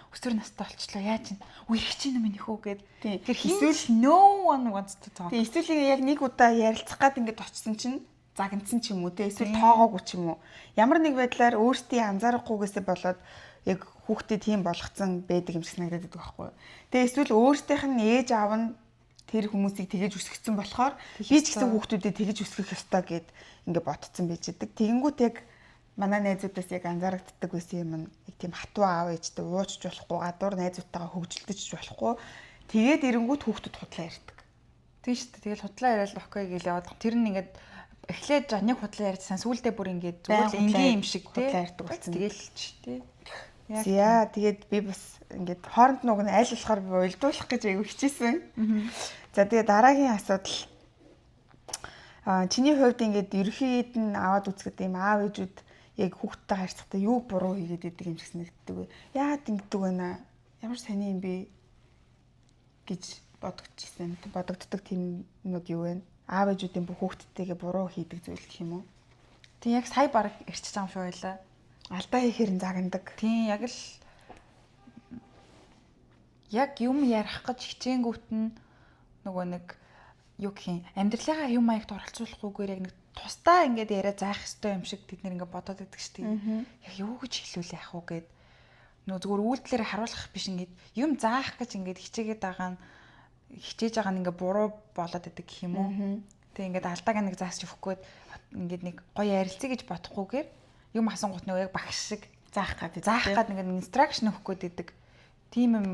Өсвөр настай болчлоо. Яаж ин? Үерх чинь минь хөө гэд. Тэгэхээр эсвэл no one wants to talk.
Тийм эсвэл яг нэг удаа ярилцах гад ингэж очсон чинь загнацсан ч юм уу те эсвэл тоогоогүй ч юм уу. Ямар нэг байдлаар өөртөө анзаарахгүйгээсээ болоод яг хүүхдээ тийм болгоцсон байдаг юм шиг санагдаад байдаг байхгүй юу. Тэгээ эсвэл өөртөөх нь ээж аав нь тэр хүмүүсийг тэгэж өсгөцсөн болохоор би ч гэсэн хүүхдүүдэд тэгэж өсгөх ёстой гэд ингээ ботцсон байж идэг. Тэгэнгүүт яг манай найзуудаас яг анзаарагддаг байсан юм нь яг тийм хатуу аав ээжтэй уучж болохгүй, гадуур найзуудтайгаа хөвгөлдөж болохгүй. Тэгээд ирэнгүүт хүүхдүүд худлаа ярьдаг.
Тийм шүү дээ. Тэгэл худлаа яриад окей гэж яваад тэр нь ингээд эхлээд жаныг худлаа ярьжсан сүүлдээ бүр ингээд зүгээр энгийн юм шиг тий
ярьдаг болсон.
Тэгэл ч тий.
За тэгээд би бас ингээд хооронд нүг нь аль болохоор би уйлдуулах гэж айгу хичээсэн. За тэгээд дараагийн асуудал чиний хувьд ингээд ерөөд нь аваад үзэхэд юм аав ээжүүд яг хүүхдтэй харьцахдаа юу буруу хийгээд идэг юм шиг санагддаг вэ? Яагаад ингэдэг вэ наа? Ямар сони юм бэ гэж бодогддог тийм юмуд юу вэ? Аав ээжүүдийн бүх хүүхдтэйгээ буруу хийдэг зүйл гэх юм уу?
Тэг яг сая баг ирчихэж байгаа юм шүү байлаа.
Алдаа хийхээр нь загнадаг.
Тийм яг л яг юм ярих гэж хичээнгүүт нь нөгөө нэг юу гэх юм амьдралынхаа хэв маягт оролцуулахгүйгээр яг нэг тусдаа ингээд яриа заах хэрэгтэй юм шиг бид нэр ингээд бодоод байдаг шүү дээ. Яг юу гэж хэлвэл яах вэ гэд нөгөө зүгээр үйлдэлээр харуулах биш ингээд юм заах гэж ингээд хичээгээд байгаа нь хичээж байгаа нь ингээд буруу болоод идэг гэх юм уу. Тэг ингээд алдааг нэг заасч өгөхгүй ингээд нэг гоё ярилцъя гэж бодохгүйгээр юм асуугууд нөгөө яг багш шиг заах гэдэг ингээд инстракшн өгөх гээд идэг. Тийм юм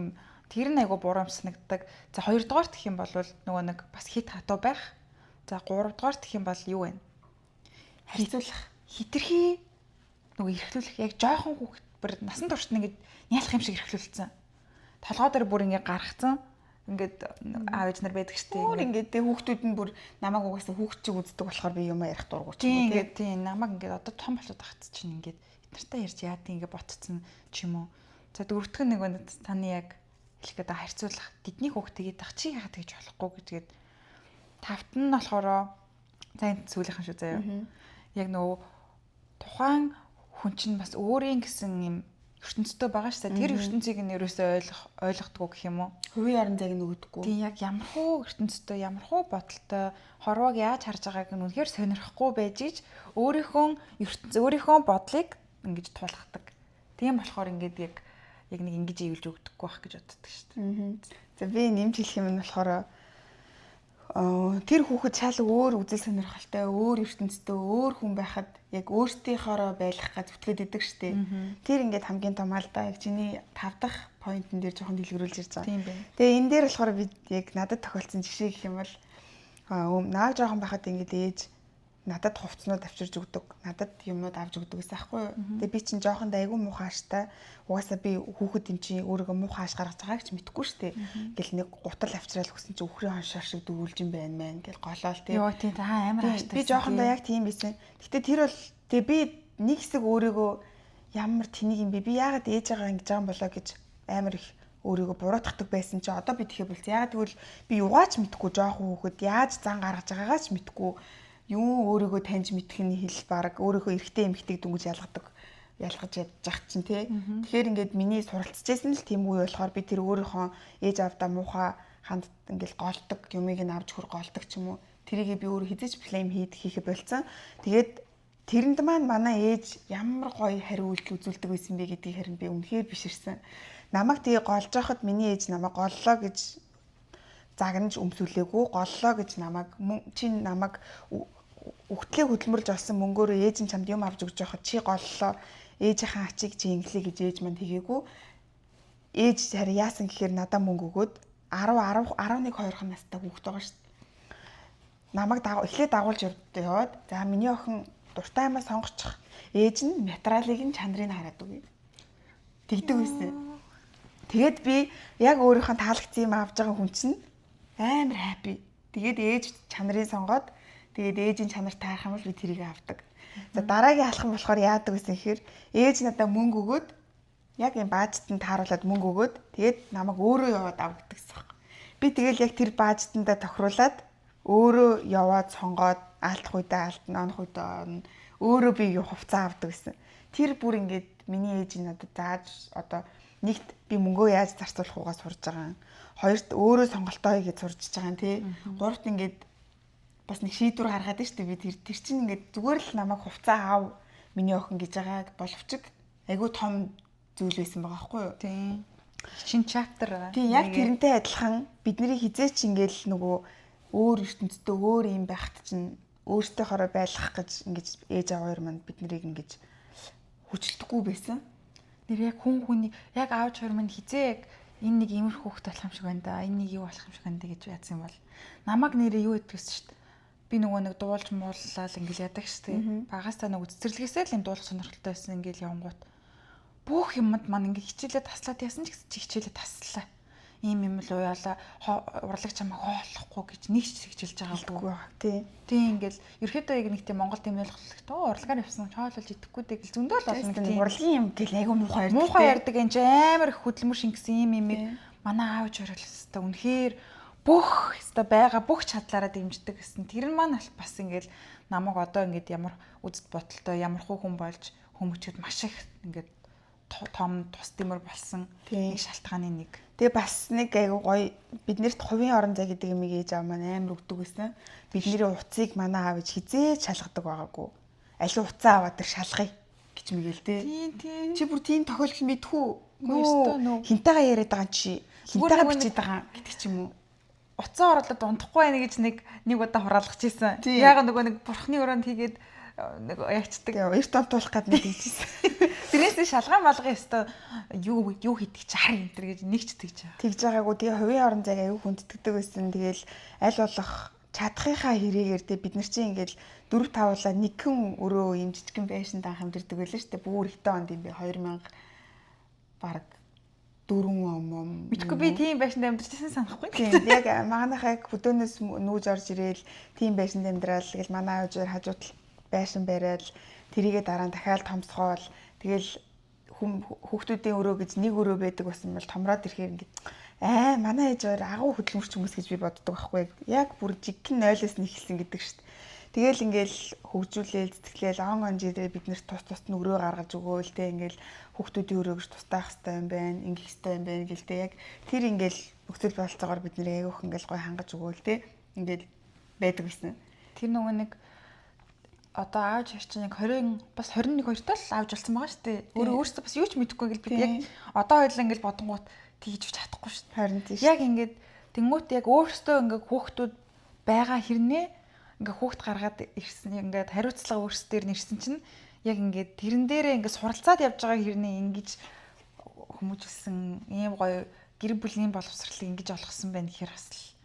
тэр нь айгу буруу санагддаг. За хоёрдугаар гэх юм бол нөгөө нэг бас хит хатуу байх. За гуравдугаар гэх юм бол юу вэ? Харьцуулах, хитрхи нөгөө эрхлүүлэх яг жоохон хүүхэд бүр насан туршид ингээд нялах юм шиг эрхлүүлсэн. Толгой дээр бүр ингээд гаргацсан. Ингээд аав ээж нар байдаг штеп.
Ингээд хүүхдүүд нь бүр намайг угаасаа хүүхд чиг үздэг болохоор би юм ярих дургуй ч
юм уу тийм намайг ингээд одоо том болоод багт чинь ингээд эднэртэй ярьж яа тийм ингээд ботцсон ч юм уу. За дөрөвдөх нэг нь таны яг хэлэх гэдэг харьцуулах тэдний хүүхдтэйгээ дах чи яагаад тэгж болохгүй гэжгээд тавт нь болохоор за энэ сүүлийнхэн шүү заяа. Яг нөгөө тухайн хүн чинь бас өөрийн гэсэн юм ертөнцтэй байгаа шүү дээ. Тэр ертөнцийг нь ерөөсөө ойлгохдгоо гэх юм уу?
Хувийн яран зайг нөгөөдгөө.
Тийм яг ямархуу ертөнцтэй, ямархуу бодолтой хорвоог яаж харж байгааг нь үнэхээр сонирхгүй байж ич өөрийнхөө ертөнц, өөрийнхөө бодлыг ингэж тулгадаг. Тийм болохоор ингээд яг нэг ингэж ийлж өгдөггүй байх гэж боддог шүү дээ.
За би нэмж хэлэх юм нь болохоор тэр хүүхэд шал өөр үзэл сонирхолтой, өөр ертөнцтэй, өөр хүн байхад яг өөртөөхөөрөө байлгах гэж зүтгээд идэг штеп. Тэр ингээд хамгийн том алдаа яг чиний 5 дахь поинтын дээр жоохон дэлгэрүүлж ирж байгаа.
Тийм байна.
Тэгээ энэ дээр болохоор би яг надад тохиолдсон жишээ гэх юм бол нааг жоохон байхад ингээд ээж надад хувцснууд авчирж өгдөг, надад юмнууд авч өгдөг гэсэн аахгүй юу. Тэгээ би чинь жоохон айгүй муухайштай. Угаасаа би хүүхэд юм чи өөрийгөө муухайш гаргаж байгааг ч мэдэхгүй штэ. Ингээл нэг гутал авчраал өгсөн чи өхрийн хоншоор шиг дүүлж юм байна мэн гэл голоол тий.
Йоо тий та амар хааштай.
Би жоохондоо яг тийм байсан. Гэтэ тэр бол тэгээ би нэг хэсэг өөрийгөө ямар тэнийг юм бэ? Би яагаад ээж байгаа ингэж байгаа юм болоо гэж амар их өөрийгөө буруутгадаг байсан чи одоо би тэгэхээр бол яагаад гэвэл би югаач мэдэхгүй жоохон хүүхэд яаж зан гаргаж байгаагаа ч мэдэхгүй юу өөрийгөө таньж мэдэх нь хэл баг өөрийнхөө эрэгтэй эмэгтэйг дүнгиж ялгаж ядчих чинь тий. Тэгэхээр ингээд миний суралцчихсан л тийм үе болохоор би тэр өөрийнхөө ээж авдаа муухай ханд ингээл голдог юмыг нь авч хөр голдог ч юм уу. Тэрийг би өөрөө хизээч плейм хийхэ болцсон. Тэгээд тэрэнд маань манай ээж ямар гоё хариу үйлдэл үзүүлдэг байсан бэ гэдгийг харин би үнэхээр биширсэн. Намайг тэгээ голж байхад миний ээж намайг голлоо гэж загнаж өмсүүлээгүй, голлоо гэж намайг чи намайг өгтлээ хөдөлмөрлж олсон мөнгөөр ээж нь чамд юм авч өгч байхад чи голлоо ээжийнхээ ачийг чи инглээ гэж ээж манд хийгээгүй. Ээж харин яасан гэхээр надад мөнгө өгөөд 10 11 2 настай хүүхэд байгаа шүү дээ. Намайг эхлээд дагуулж яваад за миний охин дуртай юмаа сонгочих. Ээж нь материалыг нь чанарыг хараад үгүй. Тэгдэг байсан. Тэгээд би яг өөрийнхөө таалагдсан юм авч байгаа хүн чинь амар хаппи. Тэгээд ээж чанарыг сонгоод тэгээд ээжийн чанарт таарах юм бол би тэрийг авдаг. За дараагийн алхам болохоор яадаг гэсэн хэрэг ээж надад мөнгө өгөөд яг юм баажтанд тааруулаад мөнгө өгөөд тэгээд намайг өөрөө яваад ав гэдэгсэн. Би тэгэл яг тэр баажтандаа тохируулаад өөрөө яваад сонгоод алдах үедээ алдна, онох үедээ онно. Өөрөө би юу хувцас авдаг гэсэн. Тэр бүр ингээд миний ээж надад зааж одоо нэгт би мөнгөө яаж зарцуулах уугаа сурж байгаа. Хоёрт өөрөө сонголтоо хийгээд сурж байгаа юм тий. Гуравт ингээд бас нэг шийдвэр гаргаад байна шүү дээ. Би тэр чинь ингээд зүгээр л намайг хувцас аав миний охин гэж байгаа боловч айгүй том зүйл байсан байгаа байхгүй юу?
Тийм. Шинэ чаптер байгаа.
Тийм яг тэрнтэй адилхан бидний хизээч ингээл нөгөө өөр ертөнцтэй өөр юм байхад чинь өөртөөхөөрөө байлгах гэж ингэж ээж аваа хоёр манд бид нарыг ингэж хүчилдэггүй байсан.
Нэр яг хүний яг аавч хоёр мань хизээ яг энэ нэг иймэрхүү хөхт болох юм шиг байна да. Энэ нэг юу болох юм шиг байна да гэж яатсан юм бол. Намаг нэрээ юу гэдгээс шүү дээ. Би нөгөө нэг дуулж мууллал ингээл ядаг шүү дээ. Багаастаа нөгөө цэцэрлэгээсээ л юм дуулах сонирхолтой байсан ингээл явангууд. Бүх юмд маань ингээ хичээлээ таслаад яасан ч гэсэн чи хичээлээ таслаа. Ийм юм л уяалаа урлагч чамаа хооллохгүй гэж нэг ч хичээлж байгаагүй
байгаа.
Тийм ингээл ерөөдөө яг нэг тийм Монгол тэмдэглэхтэй урлагаар явсан хоололж идэхгүй дээ гэл зөндөө л болно
тийм урлагийн юм гэл айгүй муухай ярьдаг.
Муухай ярьдаг энэ амар их хөдөлмөр шингэсэн юм манай аавч оролцсон үнэхээр бүх өста байгаа бүх чадлаараа дэмждэг гэсэн. Тэр нь маань бас ингээл намайг одоо ингээд ямар үзэд бодолтой ямар хүн болж хүмүүчэд маш их ингээд том тус дэмэр болсон нэг шалтгааны нэг.
Тэгээ бас нэг айгу гоё биднэрт хувийн орон зай гэдэг юм ээж аав маань амар өгдөг байсан. Бидний утсыг манай аав ээж хизээж шалгадаг байгаагүй. Аливаа утсаа аваад тэр шалгая гэж мэгэл тээ.
Тийм.
Чи бүр тийм тохиолдол мэдхүү. Хинтайгаа яриад байгаа чи хинтайгаа бичиж байгаа гэдэг ч юм уу.
Уцаа оруулаад унтахгүй байна гэж нэг удаа хураалгаж ийсэн. Яг нөгөө нэг бурхны өрөөнд хийгээд нэг ягчдаг.
Эрт онтуулах гээд нэг хийжсэн.
Тэрнээс шалгаан малгын өстө юу хийдэг чи хар энэ төр гэж нэг ч тэгж байгаа.
Тэгж байгаагүй. Тэгээ хувийн орон зайг аюу хүндэтгдэг байсан. Тэгээл аль болох чадхынхаа хэрэгээр тэ бид нар чинь ингээл 4 5-уулаа нэгэн өрөө юм жижигэн байшинд анх амьдэрдэг байлаа шүү дээ. Бүр ихтэй онд юм би 2000 баг 4 он.
Мэдгүй би тийм байшинд амьдарчсан санахгүй.
Тийм яг манайхаа хөдөөнөөс нүүж орж ирээл тийм байшинд амьдрал тэгэл манай аавч хажууд байшин бариад тэрийгээ дараа нь дахиад томсгоол тэгэл хүүхдүүдийн өрөө гэж нэг өрөө байдаг байсан бол томроод ирэхээр ингээд манай ээж өөр агуу хөдөлмөрч хүмүүс гэж би боддог байхгүй яг бүр жиггэн 0-оос нь эхэлсэн гэдэг шүү дээ. Тэгэл ингээл хөгжүүлээл зэтгэлээл он жирээ бид нэр тус нь өрөө гаргаж өгөөл тэ ингээл хүүхдүүдийн өрөө гэж тустаах хэрэгтэй юм байна ингэх хэрэгтэй юм байна гэлтэй яг тэр ингээл нөхцөл болцоогоор бид нэр аягүйх ингээл гой хангаж өгөөл тэ ингээл байдаг гэсэн.
Тэр нөгөө нэг одоо аавч чинь яг 20 бас 21 2-тоо л аавч болсон байгаа шүү дээ. Өөрөөсөө бас юу ч мэдэхгүй гэл бид яг одоо хоёлаа ингээл бодонгууд тэгж чадахгүй шүү дээ.
Харин тийм.
Яг ингээд тэнгуут яг өөрөөсөө ингээд хүүхдүүд байгаа хэрнээ ингээ хүүхд гаргаад ирсэн ингээд хариуцлага өөрсдөр нэрсэн чинь яг ингээд тэрэн дээрээ ингээд суралцаад явж байгаа хэрнээ ингэж хүмүүжүүлсэн ийм гоё гэр бүлийн боловсролыг ингэж олгосон байна гэхээр бас л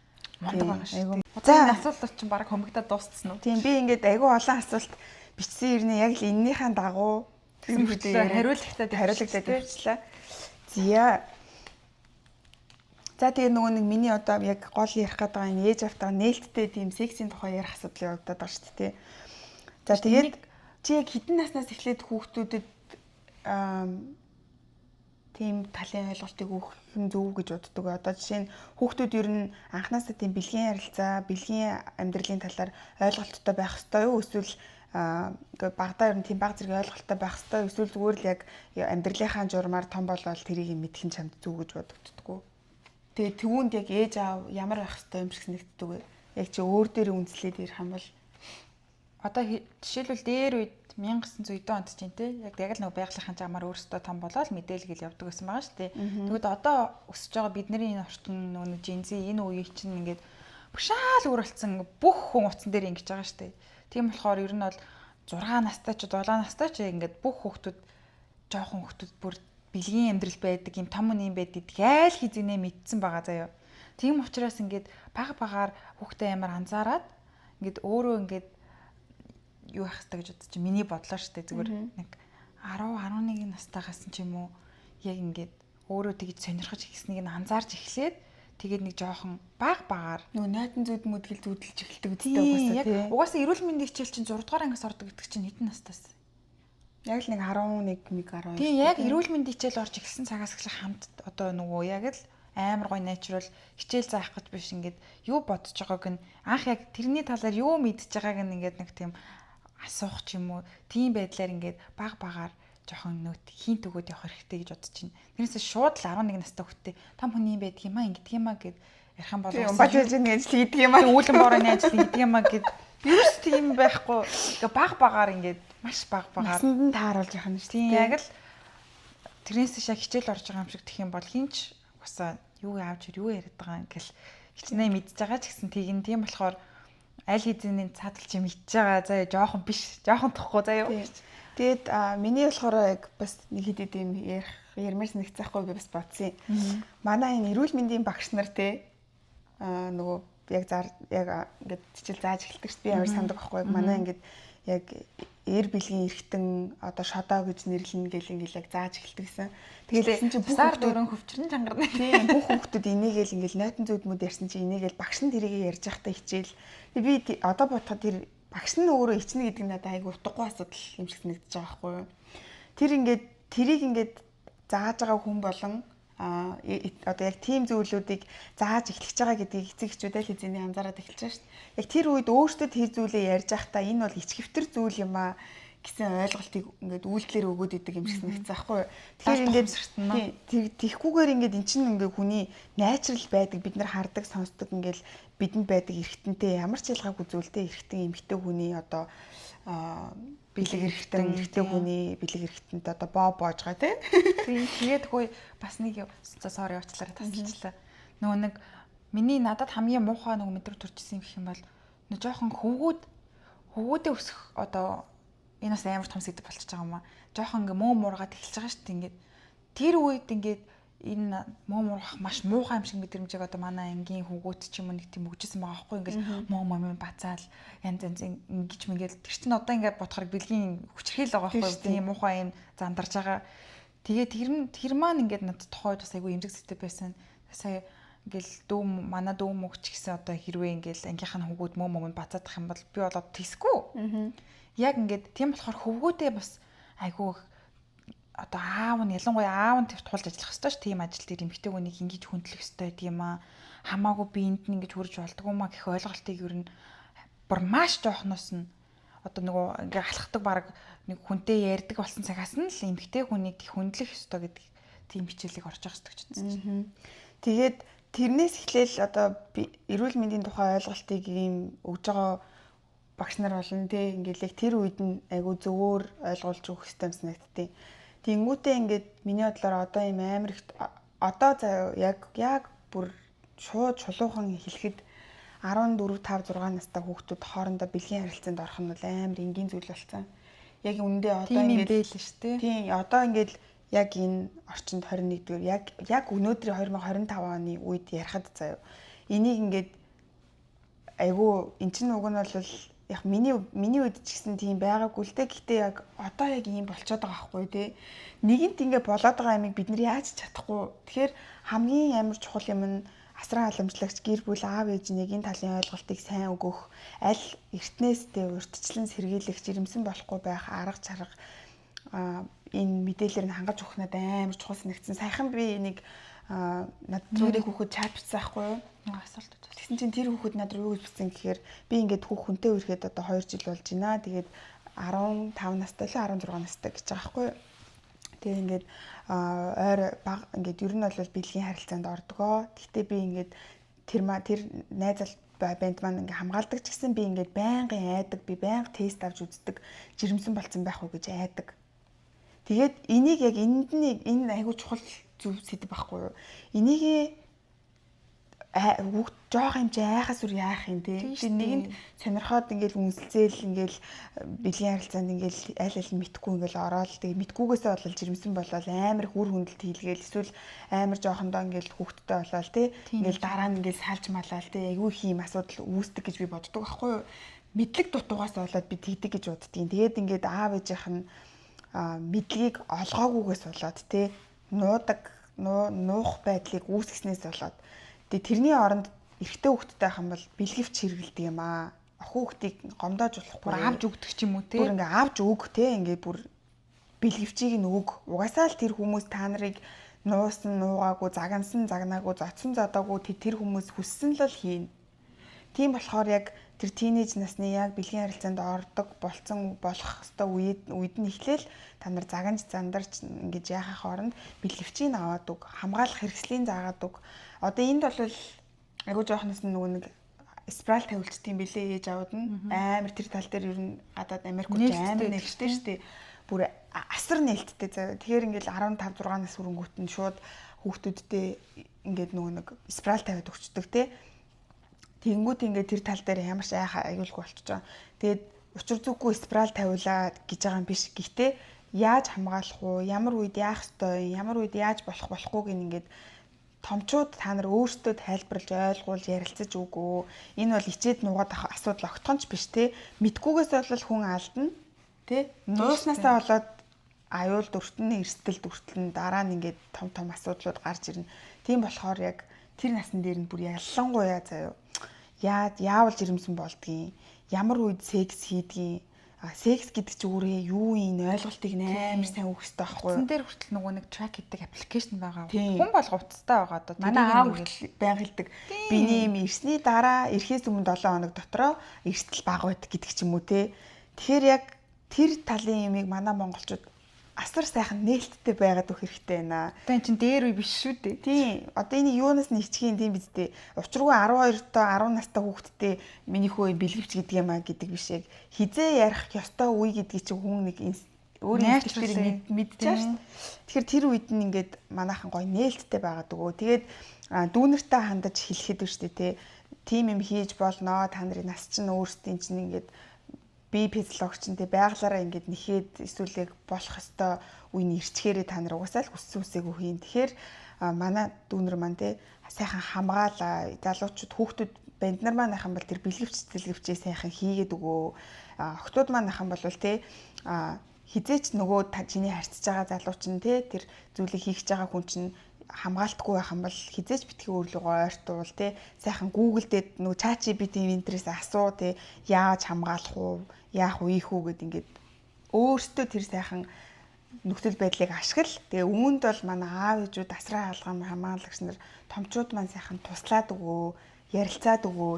мундаг байгаа шүү. За энэ асуулт чинь баг хомигдаад дууссан уу?
Тийм би ингээд айгүй олон асуулт бичсэн хэрнээ яг л эннийхэн дагуу хариулагдаад явчлаа. За тэгээ нөгөө нэг миний одоо яг гол ярих гээд байгаа энэ ээж автаа нээлттэй тийм сексийн тухай ярих асуудал явагдаад байгаа шүү дээ. За тэгээд чи яг хэдэн наснаас эхлээд хүүхдүүдэд тийм талын ойлголтыг өгөх нь зөв гэж боддог. Одоо жишээ нь хүүхдүүд ер нь анханасаа тийм бэлгийн харилцаа, бэлгийн амьдралын талаар ойлголттой байх ёстой юу? Эсвэл багадаа ер нь тийм баг зэрэг ойлголттой байх ёстой. Эсвэл зүгээр л яг амьдралынхаа журмаар том болоод тэрийг мэдэх нь чамд зөв гэж бодогддгоо. Тэгээ тэгвүнд яг ээж аав ямар байх ёстой юм шиг санагддаг вэ? Яг чи өөр дээр үнслээд ирэх юм бол
одоо жишээлбэл дээр үед 1990 онд чинь те яг л нэг байгалийнхын замаар өөрсдөө том болоод мэдээлэл явдаг гэсэн байгаа шүү дээ. Тэгвэл одоо өсөж байгаа бидний энэ орчин нөгөө жинзи энэ үеийг чинь ингээд бушаал өөрөлдсөн бүх хүн утсан дээр ингэж байгаа шүү дээ. Тийм болохоор ер нь бол 6 настай ч 7 настай ч ингээд бүх хүүхдүүд жоохон хүмүүс бүр бэлгийн амьдрал байдаг, юм том үний байдаг айл хизэнэ мэдсэн байгаа заяа. Тийм учраас ингээд бага багаар хүүхдээ амар анзаараад ингээд өөрөө ингээд юу яах хэрэгтэй гэж бодож чинь миний бодлоо штэ зүгээр нэг 10 11 настайгаас ч юм уу яг ингээд өөрөө тэгж сонирхож ихснийг нь анзаарч эхлээд тэгээд нэг жоохон бага багаар
нөгөө найдан зүуд мүдгэл зүудэлж эхэлдэг үстэй угаасаа тий.
Угаасаа эрүүл мэндийн хичээл чинь 6 дугаар ангиас ордог гэдэг чинь хэдэн настайс?
Яг л нэг 11 12.
Тийм яг эрүүл мэндийн хичээл орж эхэлсэн цагаас эхлэх хамт одоо нөгөө яг л амар гой натурал хичээл заах гэж биш ингээд юу бодож байгааг нь анх яг тэрний талаар юу мэдж байгааг нь ингээд нэг тийм асуух ч юм уу тийм байдлаар ингээд баг багаар жоохон нөт хинт өгөөд явах хэрэгтэй гэж бодож байна. Тэрнээсээ шууд л 11 настай хүүхдээ том хүний байдаг юм аа ингэдэг юм аа гэд ярих юм бол
бажижны ажил хийдэг юм аа.
Үүлэн борооны ажил хийдэг юм аа гэд юус тийм байхгүй. Ингээ баг багаар ингээд маш баг багаар
насанд нь тааруулж явах нь шүү.
Тийм яг л тэрнээсээ шаг хичээл орж байгаа юм шиг тэх юм бол хинч усаа юу аавч юу яриад байгаа ингээл хичнээн мэдж байгаа ч гэсэн тийм тийм болохоор аль хэзээний цаатал чи мэдж байгаа заа жоохон биш жоохон тохгүй заа юу.
Тэгээд миний болохоор яг бас нэг хэд юм ярмаар санагцсахгүй би бас бодсон юм. Манай энэ эрүүл мэндийн багш нар те нөгөө яг ингээд хичээл зааж эхэлдэг шүү. Би амар сандаг байхгүй. Манай ингээд яг эр бэлгийн эргэтэн одоо шодоо гэж нэрлэнэ гэл ингээл яг зааж эхэлдэг гэсэн. Тэгээд чинь бүх
сар дөрөн хөвчрөн чангарна.
Тийм бүх хүүхдүүд энийгээл ингээл нойтон зүудмүүд ярьсан чинь энийгээл багш нь тэрийг ярьж байхдаа хичээл. Би одоо бодоход тэр багш нь өөрөө ичнэ гэдэг нь надад айгүй утгагүй асуудал юм шиг санагдаж байгаа байхгүй юу. Тэр ингээд тэрийг ингээд зааж байгаа хүн болон одоо яг тийм зүйлүүдийг зааж эхлэж байгаа гэдгийг эцэг эхчүүд аль хэзээний анзаараад эхэлж байгаа шүү дээ. Яг тэр үед өөртөө тэр зүйлээ ярьж байхдаа энэ бол ичгэвтер зүйл юм аа гэсэн ойлголтыг ингээд үйлдэлээр өгөөд идэг юм шиг санагдсан байхгүй юу. Тэгэхээр ингээд тийхгүйгээр ингээд эн чинь ингээд хүний найчрал байдаг бид нар хардаг сонсдог ингээд бидэнд байдаг эргэтэнтэй ямар ч ялгаагүй зүйлтэй эргэтэн эмэгтэй хүний одоо бэлэг эргэтэн хүний бэлэг эргэтэнт одоо боо боож байгаа тийм.
Тэгээд хөөе бас нэг sorry явуучлаарай тасалчлаа. Нөгөө нэг миний надад хамгийн муухай нөгөө мэдрэг төрчихсөн юм гэх юм бол нөгөө жоохон хөвгүүдээ өсөх одоо энэ бас амар том сэдв болчихж байгаа юм аа. Жоохон ингээ муу муургаад эхэлж байгаа шүү дээ ингээд. Тэр үед ингээд энэ муу муурах маш муухай юм шиг мэдрэмжийг одоо манай ангийн хөвгүүд ч юм уу нэг тийм өгчсэн байгаа байхгүй ингээд муу муу бацаал янз янз ингэж мэгэл тэр чинь одоо ингээд бодохоор бэлгийн хүчрхийл байгаа байхгүй тийм муухай юм зандарж байгаа. Тэгээд тэр маань ингээд надад тохойд бас айгүй эмзэг сэдв байсан. Сая ингээл манай дүү мөгч гэсэн одоо хэрвээ ингээл ангийнх нь хөвгүүд муу бацаадах юм бол би болоод тийсгүй. Яг ингээд тийм болохоор хөвгүүдээ бас айгүй одоо аав нь ялангуяа аав нь тэр тулж ажиллах ёстой ш тийм ажил дээр эмэгтэй хүнийг ингэж хүндлэх ёстой тийм аа хамаагүй би энд нь ингэж хурж болдгоо маа гэх ойлголтыг ер нь бүр маш жоохноос нь одоо нөгөө ингээ алхахдаг баг нэг хүнтэй ярьдаг болсон цагаас нь л эмэгтэй хүнийг хүндлэх ёстой гэдэг тийм хичээлийг орж байгаа гэж үзсэн.
Тэгээд тэрнээс эхлээл одоо эрүүл мэндийн тухай ойлголтыг ийм өгж байгаа багш нар болон тий ингээл яг тэр үед нь айгу зөвөр ойлгуулж өгөх хэрэгтэй санагдтыг. Тэнгүүтээ ингээд миний бодлоор одоо юм амар их одоо заяа яг бүр шууд чулуухан хэлэхэд 14 5 6 настай хүүхдүүд хоорондоо бэлгийн харилцаанд орох нь бол амар энгийн зүйл болсон. Яг үүндээ одоо ингээд
л шүү дээ.
Тийм одоо ингээд яг энэ орчинд 21-р яг өнөөдрийн 2025 оны үед ярихад заяа энийг ингээд айгу эн чинь уг нь бол яг миний үед ч гэсэн тийм байгаагүй л дээ. Гэхдээ яг одоо яг ийм болчиход байгаа байхгүй тий. Нэгэнт ингэ болоод байгаа юмыг бид нар яаж чадахгүй. Тэгэхээр хамгийн амар чухал юм нь асран халамжлагч гэр бүл аав ээж нэг энэ талын ойлголтыг сайн өгөх, аль эртнээсээ урьдчилан сэргийлэх, жирэмсэн болохгүй байх арга чарга энэ мэдээлэлээр нь хангаж өгөх надад амар чухал санагдсан. Саяхан би нэг над руу нэг хүүхэд чат бичсэн байхгүй юу?
Нэг асуулт.
Тэгсэн чинь тэр хүүхэд над руу юу гэж бичсэн гэхээр би ингээд хүнтэй үрэхэд одоо 2 жил болж байна. Тэгээд 15 настай л 16 настай гэж байгаа байхгүй юу? Тэгээд ингээд ойр баг ингээд ер нь бол бэлгийн харилцаанд ордгоо. Гэхдээ би ингээд тэр найзал банд маань ингээд хамгаалдаг ч гэсэн би ингээд байнгын айдаг, би байнга тест авч үздэг, жирэмсэн болцсон байх уу гэж айдаг. Тэгээд энийг яг энэ айгуу чухал зүв сэдв байхгүй юу? Энийг хүүхд жоох юм чи айхаас үр яах юм те.
Тийм
Нэг нь сонирхоод ингээл үнсцээл ингээл бэлгийн харилцаанд ингээл аль аль нь мэдхгүй ингээл ороод тэгээ мэдгүйгээсээ болол жирэмсэн болол амар их үр хөндлөлт хийлгээл эсвэл амар жоохондоо ингээл хүүхдтэй болол те. Ингээл дараа нь ингээл салж малаал те. Айгүй их юм асуудал үүсдэг гэж би боддог байхгүй юу? Мэдлэг дутуугаас болоод би тэгдэг гэж боддгийн. Тэгээд ингээд аав ээжийнх нь мэдлэгийг олгоогүйгээс болоод те нуух байдлыг үүсгэснээс болоод тэгээ тэрний оронд эрэгтэй хүүхдтэй байх юм бол бэлгэвч хэрэгэлдэг юм аа. Охин хүүхдийг гомдоож болохгүй.
Бүр авч өгдөг ч юм уу те.
Бүр ингээ авч өг те ингээ бүр бэлгэвчийг нь өг. Угаасаа л тэр хүмүүс та нарыг нуусан нуугаагүй, загнасан загнаагүй, зодсон зодоогүй тэр хүмүүс хүссэн л хийнэ. Тийм болохоор яг тэр тийнейж насны яг бэлгийн харилцаанд ордог болцсон болох хэвээр үед нь эхлээл та нар заганж зандарч ингэж яхах оронд бэлгэвчийг аваад өг, хамгаалах хэрэгслийн заагаад өг. Одоо энд бол айгуу жоохноос нөгөө нэг спираль тавилчт юм бэлээ ээж аваад нь амар тэр тал дээр ер нь гадаад Америкууд амар нээлттэй шүү дээ. Бүр асар нээлттэй заяа. Тэгэхээр ингээл 15 6 нас хүрэнгүүт нь шууд хүүхдүүдтэй ингээд нөгөө нэг спираль тавиад өгчдөг те. Тэнгүүд ингээд тэр тал дээр ямар ч айхаа аюулгүй болчихж байгаа. Тэгээд учир зүггүй спираль тавиулаа гэж байгаа юм биш. Гэхдээ яаж хамгаалах уу? Ямар үед яах ёстой? Ямар үед яаж болохгүй гин ингээд томчууд та нар өөрсдөө тайлбарлаж ойлгуулж ярилцаж өгөө. Энэ бол ичээд нуугаад авах асуудал огтхонч биш те. Мэдгүйгээс бол хүн алдна те. Нууснасаа болоод аюул дүртэн эрсдэл дүртэн дараа нь ингээд том асуудлууд гарч ирнэ. Тийм болохоор яг тэр насн дээр нь бүр ялангуяа заяа яавал жирэмсэн болдгийг, ямар үед секс хийдгийг, секс гэдэг чи өөрөө юу юм ойлголтыг амар сайн өгөх хэрэгтэй байхгүй юу?
Утсан дээр хүртэл нөгөө нэг track гэдэг аппликейшн байгаа. Хүн болго утастай байгаа одоо.
Манай аав хүртэл байнга хэлдэг. Биний юм ирсний дараа ирэхээс өмнө 7 хоног дотроо эрсдэл бага байдаг гэдэг ч юм уу те. Тэгэхээр яг тэр талын юмыг манай монголчууд асар сайхан нээлттэй байгаад өгөх хэрэгтэй байна.
Одоо эн чин дээр үе биш шүү дээ.
Тийм. Одоо энэ юунаас нь хичгийн тийм биз дээ. Учиргүй 12-тоо 10 настай хүүхэдтэй миний хөө бэлгэвч гэдэг юм а гэдэг биш яг хизээ ярих ёстой үе гэдгийг чи хүн нэг өөрийн сэтгэлээр мэдчихэж шүү. Тэгэхээр тэр үед нь ингээд манайхан гоё нээлттэй байгаад өгөө. Тэгээд дүүнэртэй хандаж хэлэхэд үү шүү дээ. Тим юм хийж болноо. Та нарын нас чинь өөрсдийн чинь ингээд би физиологч нь байгалаараа ингээд нэхэд эсвэл яг болох ёстой үе нь ирчгээрээ та нар угаасаа л хүссэн үсээгүй хийн. Тэгэхээр манай дүүнер маань сайхан хамгаалаа. Залуучууд хүүхдүүд банд нар манайхан бол тэр бэлгэвчээ сайхан хийгээд өгөө. Охтууд манайхан бол хизээч нөгөө чиний харьцаж байгаа залууч нь тэр зүйлийг хийх гэж байгаа хүн чинь хамгаалтгүй байх юм бол хизээч битгий өөрлөгөө ойртуул сайхан Google дээр нөгөө ChatGPT интерээс асуу яаж хамгаалах уу яах вэ ийх үү гэд ингээд өөртөө тэр сайхан нөхцөл байдлыг ашигла. Тэгээ үүнд бол манай аав ээжүүд асраа хаалган хамгаалагч нар томчууд маань сайхан туслаад өгөө, ярилцаад өгөө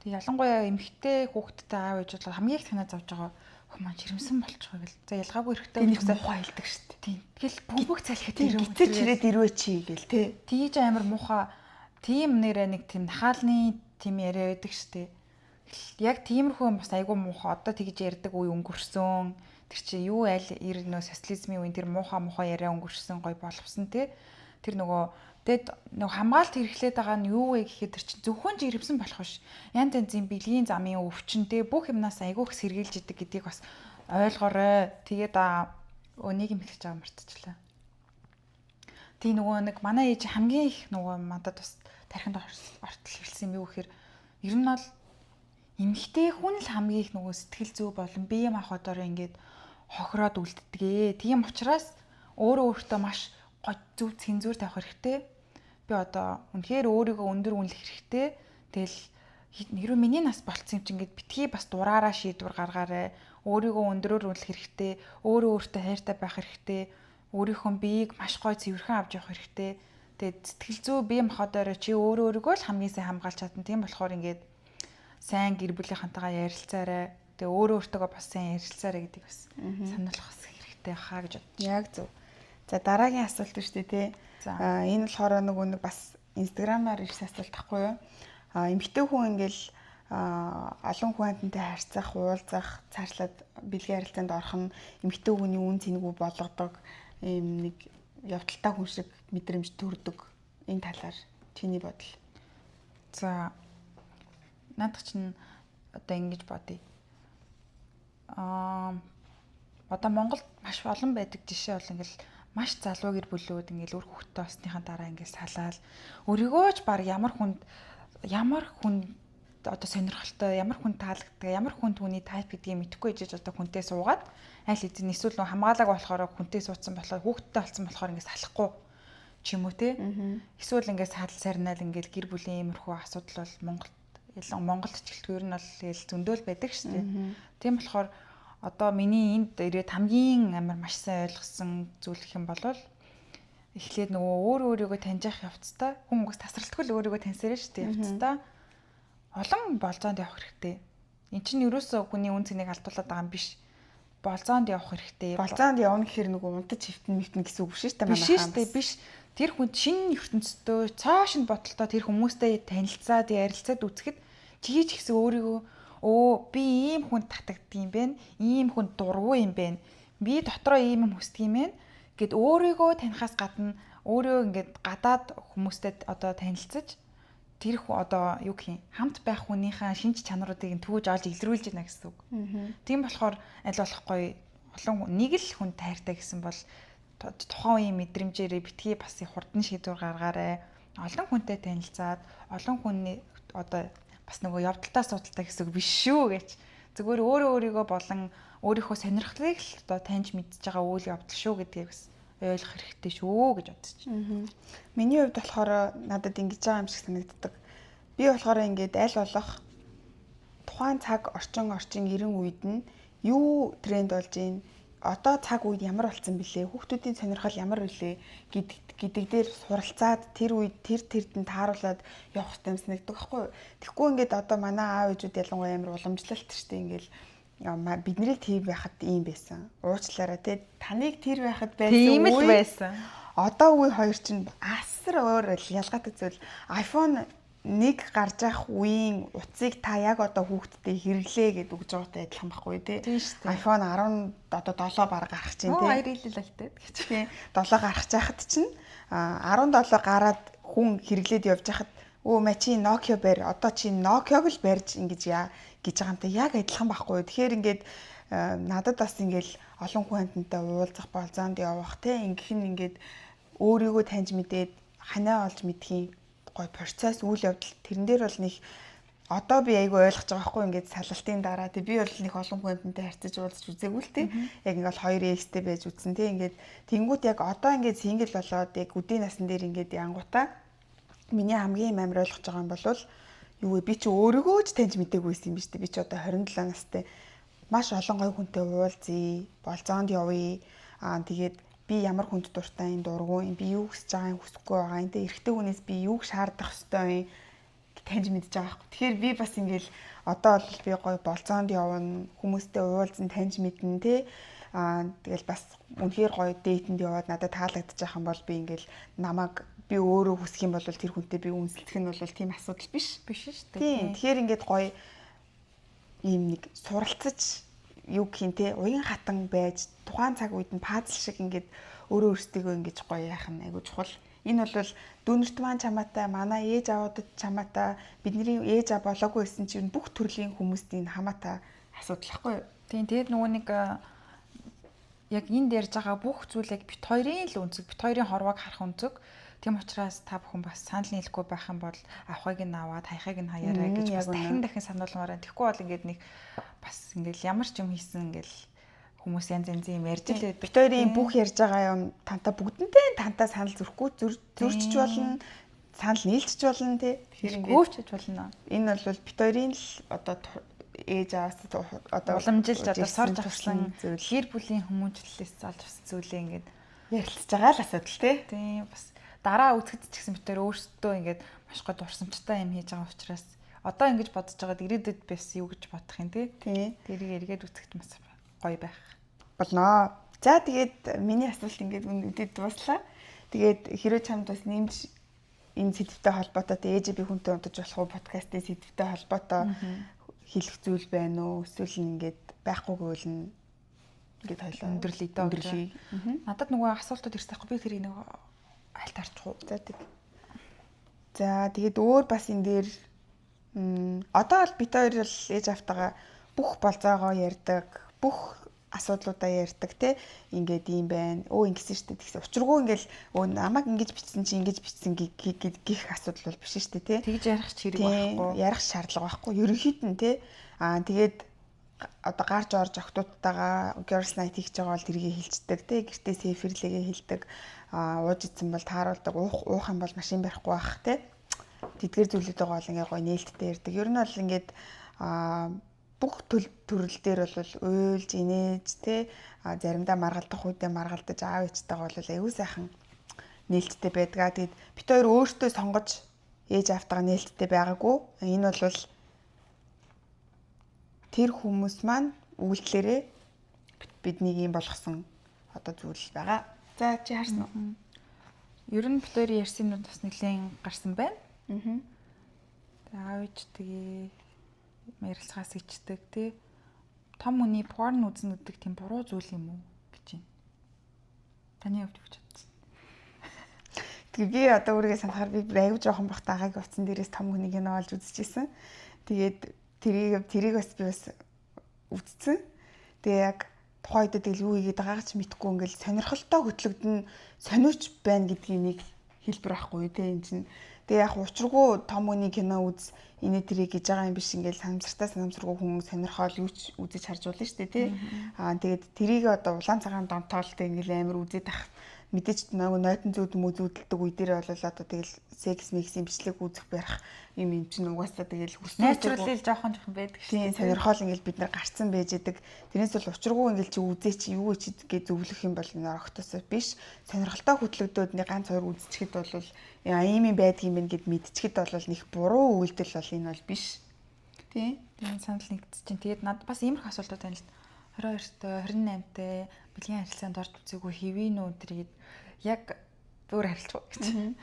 Тэг
ялангуяа эмэгтэй хүүхэдтэй аав ээж бол хамгийн их танаа зовж байгаа хүмүүс маань жирэмсэн болчихоо гэл. За ялгаагүй эрэхтэй
хүмүүсээ муухай хэлдэг шүү дээ.
Тийм. Тэгэл бүгд залхиад ирээ.
Гэтэл чирээд ирвэ чи гэл те.
Тийж амар муухай тийм нэрээ нэг тийм нахаалны тийм яриа байдаг шүү дээ. Яг тиймэрхүү юм бас айгүй муухай одоо тэгж ярьдаг үе өнгөрсөн. Тэр чи юу аль нөө социализмын үеийн тэр муухай яриа өнгөрсөн гой боловсон те. Тэр нөгөө тэгэд нөгөө хамгаалт хэрэглээд байгаа нь юу вэ гэхээр тэр чинь зөвхөн жирэмсэн болох биш. Янз янзын бэлгийн замын өвчин те бүх юмнаас айгүйх сэргийлж идэг гэдгийг бас ойлгоорой. Тэгээд нэг юм хэлж байгаа мартчихлаа. Тий нөгөө нэг манай ээж хамгийн их нөгөө надад бас тархинд ортол хэлсэн юм юу гэхээр ер нь бол эмэгтэй хүн л хамгийн их нөгөө сэтгэл зүй болон бие махбодоор ингээд хохироод үлддэг. Тийм учраас өөртөө маш гой зөв цензуур тавих хэрэгтэй. Би одоо үнэхээр өөрийгөө өндөр үнэлэх хэрэгтэй. Тэгэл хэрвээ миний нас болцсон юм чи ингээд битгий бас дураараа шийдвэр гаргаарай. Өөрийгөө өндрөөр үнэлэх хэрэгтэй. Өөртөө хайртай байх хэрэгтэй. Өөрийнхөө биеийг маш гой цэвэрхэн авч явах хэрэгтэй. Тэгээд сэтгэл зүй бие махбодоор чи өөрийгөө л хамгийн сайн хамгаалж чадна. Тийм болохоор ингээд сайн гэр бүлийнхантайгаа ярилцаарай. Тэгээ өөртөө бас сайн ярилцаарай гэдгийг бас сануулах хэрэгтэй хаа гэж бодчих.
Яг зөв. За дараагийн асуулт шүү дээ тий. Энэ болохоор нөгөө нэг бас инстаграмаар ирсэн асуулт тахгүй юу? Эмэгтэй хүн ингээл олон хүнтэй харьцах, уулзах, цаашлаад бэлгийн харилцаанд орох нь эмэгтэй хүний үн цэнэгүй болгодог ийм нэг явдалтай хүн шиг мэдрэмж төрдөг. Энэ талаар чиний бодол?
За наадах чинь одоо ингэж бодъё. Одоо Монголд маш олон байдаг жишээ бол ингээл маш залуу гэр бүлүүд ингээл үр хүүхдтэй болсныхаа дараа ингээл салаал өөрийгөө ч баг ямар хүнд одоо сонирхолтой, ямар хүн таалагддаг, ямар хүн түүний тайп гэдгийг мэдэхгүй ижиж одоо хүнтэй суугаад аль хэзээ эсвэл хамгаалаг болохоор хүнтэй суудсан болохоор хүүхдтэй болсон болохоор ингээд салахгүй ч юм уу те. Эсвэл ингээд саадал сарнаал ингээд гэр бүлийн иймэрхүү асуудал бол Монголд ч гэлтгүй ер нь бол зөндөөл байдаг шүү дээ. Тийм болохоор одоо миний энд ирээд хамгийн амар маш сайн ойлгосон зүйл гэх юм бол эхлээд нөгөө өөрийгөө таньж явах явцдаа хүмүүс тасралтгүй л өөрийгөө таньсараа шүү дээ явцдаа олон болзоонд явах хэрэгтэй. Эн чинь ерөөсөө хүний үн цэнийг алдуулаад байгаа юм биш. Болзоонд явах хэрэгтэй.
Болзоонд явна гэхээр нөгөө унтаж хөвтөн гэсэн үг биш үү?
Биш шүү дээ, биш. Тэр хүн шинэ ертөнцийн цааш нь бодолтой тэр хүмүүстэй танилцаад ярилцаад үзэхэд чийж гэсэн өөрийгөө би ийм хүнд татагддаг юм бэ? Ийм хүнд дургүй юм бэ? Би дотроо ийм юм хүсдэг юм бэ? Гэт өөрийгөө танихаас гадна өөрөө ингээд гадаад хүмүүстэй одоо танилцаж тэр одоо юу гэх юм хамт байх хүнийхээ шинж чанаруудыг төвөж олж илрүүлж байна гэсэн үг. Тийм болохоор аль болохгүй олон нэг л хүн тайртай гэсэн бол тухайн үеийн мэдрэмжээрээ битгий бас их хурдан шийдвэр гаргаарай. Олон хүнтэй танилцаад олон хүний одоо бас нөгөө явдалтай судалтай гэсэн үг биш шүү гэж. Зүгээр өөрийгөө болон өөрийнхөө сонирхлыг л одоо таньж мэдж байгаа үйл явдал шүү гэдгийг бас ойлгох хэрэгтэй шүү гэж бодож байна.
Миний хувьд болохоор надад ингэж байгаа юм шиг санагддаг. Би болохоор ингээд аль болох тухайн цаг орчин ирэн үед нь юу тренд болж байна? Одоо цаг үед ямар болсон бэлээ? Хүүхдүүдийн сонирхол ямар вүлээ гэдэг дээр суралцаад тэр үед тэрдэн тааруулаад явах хэрэгтэй юм санагддаг байхгүй юу? Тэгэхгүй ингээд одоо манай аав ээжүүд ялангуяа амар уламжлалт штэ ингээл биднийг тийм байхад ийм байсан. Уучлаарай те таныг тэр байхад байсан.
Тийм л байсан.
Одоо үе хоёр чинь асар өөр ялгаатай зүйл. iPhone 1 гарч явах үеийн утсыг та яг одоо хүүхдтэй хэрэглээ гэд өгж байгаатай адилхан байхгүй тий. iPhone 10 одоо 7 баг гарах чинь тий.
Хоёр хэлэл алтай гэж.
Тий. 7 гарах чахад чинь 17 гараад хүн хэрэглээд явж хахад маа чи Nokia барь одоо чи Nokia-г л барьж ингэж гэж байгаа юмтай яг адилхан байхгүй. Тэгэхээр ингээд надад бас ингээл олон хүнтэй уулзах болзоонд явах тий. Ингэх нь ингээд өөрийгөө таньж мэдээд ханаа олж мэдхийн гой процесс үйл явдал тэрэн дээр бол нэг одоо би айгүй ойлгож байгаа байхгүй ингээд салалтын дараа тий би бол нэг олон хүнтэй харьцаж уулзч үзээгүй л тий яг ингээд 2x-тэй байж үзсэн тий ингээд тэнгуут яг одоо ингээд сингл болоод яг үдийн насан дээр ингээд янгуудаа миний хамгийн амар ойлгож байгаа юм бол юу вэ би чи өөрийгөө ч таньж мэдээгүй юм биш тий би чи одоо 27 настай маш олон гой хүнтэй уулзъя болзоонд явъя тэгээд би ямар хүнд дуртай энэ дургүй би юу хүсэж байгаа юм хүсэхгүй байгаа энэ эрэгтэй хүнээс би юуг шаардах ёстой юм таньж мэдж байгаа хэрэг. Тэгэхээр би бас ингээл одоо бол би гоё болзоонд явна хүмүүстэй уулзсан таньж мэднэ те тэгэл бас үнэхээр гоё дейтэнд яваад надад таалагдчих юм бол би ингээл намайг би өөрөө хүсэх юм бол тэр хүнтэй би үнсэлдэх нь бол тийм асуудал биш шүү дээ. Тэгэхээр ингээд гоё ийм нэг суралцаж юу гэх юм те уян хатан байж тухайн цаг үед нь пазл шиг ингээд өөрөө өөрсдийгөө ингэж гоё яах нь айгу чухал. Энэ бол дүүнерт маань чамаатай манай ээж аваадад чамаатай бидний ээж аваа болоогүй гэсэн чинь бүх төрлийн хүмүүстийн хамаатай асуудал байхгүй юу?
Тийм тэгээд нөгөө нэг яг энд ярьж байгаа бүх зүйлийг бит хоёрын л үнцэг бит хоёрын хорвоог харах үнцэг. Тийм учраас та бүхэн бас санал нийлэхгүй байх юм бол авахыг нь аваад хаяхыг нь хаяарай гэж бас дахин сануулмаар байна. Тэгэхгүй бол ингээд нэг бас ингээд ямар ч юм хийсэн ингээд хүмүүс янз янзын юм ярьж л байдаг.
Бит хоёрын бүх ярьж байгаа юм танта бүгдэнтэй танта санал зөрөхгүй зөрчиж болно. Санал нийлчих болно тий.
Тэгэхээр ингээд өвчж болно.
Энэ бол бит хоёрын л одоо ээж аваас одоо
уламжилж одоо сорж авсан гэр бүлийн хүмүүжлэлээс олж авсан зүйлээ ингээд
ярилцж байгаа л асуудал тий.
Тийм бас дараа үзэхэд ч гэсэн бид тээр өөрсдөө ингээд маш гоо дурсамжтай юм хийж байгаа учраас одоо ингэж бодож байгаад ирээдүйд бас юу гэж бодох юм тий. Тэрийг эргээд үзэхэд бас гоё байх
болно. За тэгээд миний асуулт ингээд үдэд дууслаа. Тэгээд хэрвээ чамд бас нэмж энэ сэдвтэй холбоотой ээж би хүнтэй унтаж болох уу подкастын сэдвтэй холбоотой хэлэх зүйл байна уу? Эсвэл ингээд байхгүй гэвэл ингээд хоёлаа
өндөрлөе дөө. Надад нөгөө асуултууд ирсэн байхгүй би тэрийг нэг аль тарчих уу.
За тэгээд өөр бас энэ дээр Одоо бол бит хоёр л ээж автагаа бүх болзоогоо ярьдаг, бүх асуудлуудаа ярьдаг те. Ингээд юм байна. Ингэсэн штэ тэгсэн. Учиргүй ингээл намайг ингэж бичсэн чи ингэж бичсэн гэх асуудал бол биш штэ те.
Тэгж ярих ч хэрэг байхгүй.
Ярих шаардлага байхгүй. Ерөнхийд нь те. Тэгээд одоо гарч орж октоодтайгаа girls night хийж байгаа бол тэргийг хилчдэг те. Гэртээ сеферлэгээ хилдэг. Ууж идсэн бол тааруулдаг. Уух юм бол машин барихгүй байх те. Тэдгээр зүйлүүдээ гол ингээ гоё нээлттэй ярьдаг. Ер нь бол ингээд бүх төрөл дээр бол уйлж инээж те заримдаа маргалдах үедээ маргалдаж аав ээжтэйгээ бол аюу сайхан нээлттэй байдгаа. Тэгэд бит хоёр өөртөө сонгож ээж автагаа нээлттэй байгаагүй. Энэ бол тэр хүмүүс маань үйлдэлээрээ биднийг юм болгосон одоо зүйл байгаа. За чи харсан уу?
Ер нь бит хоёрын ярьсан юмуд бас нэлээд гарсан байна. Аав ээжтэйгээ ярилцлагаас ичдэг тий. Том хүний порн үзнэ гэдэг тийм буруу зүйл юм уу гэж байна. Таны хувьд юу бодсон?
Тэгээ би одоо өөрийгөө санахаар би аюу жоохон бахта агааг утсан дээрээс том хүний кино олж үзчихсэн. Тэгээд тэрийг бас би бас үзсэн. Тэгээ яг тухайн үед тэгэл юу хийгээд байгаагаа ч мэдэхгүй ингээл сонирхолтой хөтлөгдөн сониуч байна гэдгийг нэг хэлбэр байхгүй тий энэ чинь. Тэгээ яг учиргүй том хүний кино үз энэ тэрийг гэж байгаа юм биш ингээл санамсаргүй хүн сонирхол юу ч үзэж харж болно шүү дээ тий. Тэгээд тэрийг одоо улаан цагаан донтоолтой ингээл амар үзээд ах мэдээж нойтон зүүд зүүдэлдэг үе дээр бол одоо тэгэл секс миксийн бичлэг үзэх барих юм чинь угаасаа тэгэл
найзруулал жоохон байдаг
шүү дээ. Сонирхол ингээл бид нар гарцсан байж идэг. Тэрнээс бол учиргүй ингээл чи үзээ чи юу ч гэж зөвлөх юм бол энэ орогтосоо биш. Сонирхолтой хөтлөгдөөд нэг ганц хоёр үзчихэд бол ийм юм байдаг юм байна гэд мэдчихэд бол нэг буруу үйлдэл бол энэ бол биш. Тий.
Тэгээд санал нэгдэж чинь. Тэгээд надад бас иймэрхүү асуултууд байна л 22-т 28-т бэлгийн харилцаанд орж үзээгүй хэвийн өдрийг яг өөр харилцаа гэж.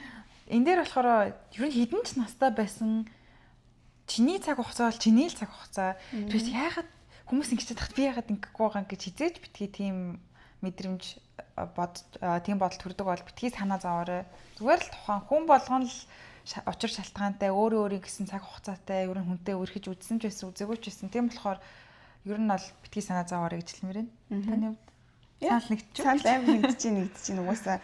Энэ дээр болохоор ер нь хідэн ч настай байсан чиний цаг хугацаа бол чиний л цаг хугацаа. Тэрс яагаад хүмүүс ингэж тахт би яагаад ингэхгүй байгаа гэж хизээж битгий тийм мэдрэмж тийм бодолд төрдөг бол битгий санаа зовоорой. Зүгээр л тухайн хүн болгоно л учир шалтгаантай өөрөө гэсэн цаг хугацаатай ер нь хүнтэй өрхөж үзсэн ч байсан үзээгүй ч байсан. Тийм болохоор ер нь бол битгий санаа зовоорой гэж хэлмээр байна. Таны хувьд санал нэгдэж
байна. Санал амар нэгдэж угаасаа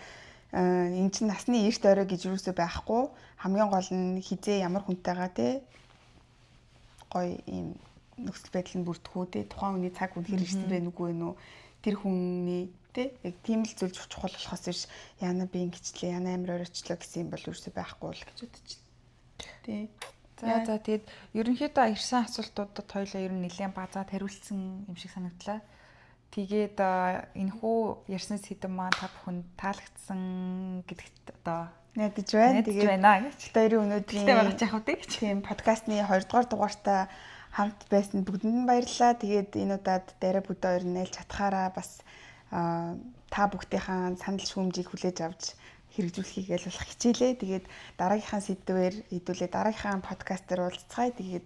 эн чинь насны эрт орой гэж юусоо байхгүй. Хамгийн гол нь хизээ ямар хүнтэйгаа те гоё ийм нөхцөл байдал нь бүрдэхүү те тухайн хүний цаг үнэхээр ирсэн байх нүггүй вэ нүү тэр хүний те яг тийм л зүйл чухал болохоос биш яана би ингэчлээ яна амар оройчлоо гэсэн юм бол юусоо байхгүй л гэж бодож байна. Тий.
За тэгээд ерөнхийдөө ирсэн асуултуудад хоёлаа ер нь нэлээд базаад хариулсан юм шиг санагдлаа. Тэгээд энэхүү ярьсан сэдэв маань та бүхэнд таалагдсан гэдэгт одоо
найдаж байна.
Тэгээд байна гэж.
Хоёрын өнөөдрийн
байгаа ч яах вэ гэж.
Тийм подкастны 2 дугаар дугаартаа хамт байсан бүгдэнд баярлалаа. Тэгээд энэ удаад дараа бүдэ хоёр нэлж чадхаараа бас та бүхтийнхээ санал шүүмжийг хүлээж авч хэрэгжүүлэхийг ялуулах хичээлээ. Тэгээд дараагийнхаа сэдвээр хэдүүлээ дараагийнхаа подкастер уулзцгаая. Тэгээд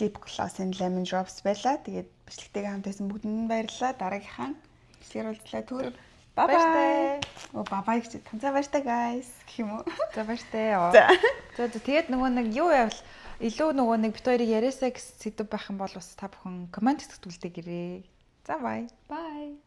Lip Gloss and Lemon Drops байлаа. Тэгээд бичлэгтэйгээ хамт байсан бүгдэнд баярлалаа. Дараагийнхаа бичлэгээр уулзлаа. Түр бай. Бай гэж танцаа баяртай guys гэх юм уу?
За баяртай. За тэгээд нөгөө нэг юу явал илүү нөгөө нэг бит хоёрыг яриасаа гэсэн сэдв байх юм бол бас та бүхэн комент хэсэгт үлдээгээрэй. За бай.
Bye.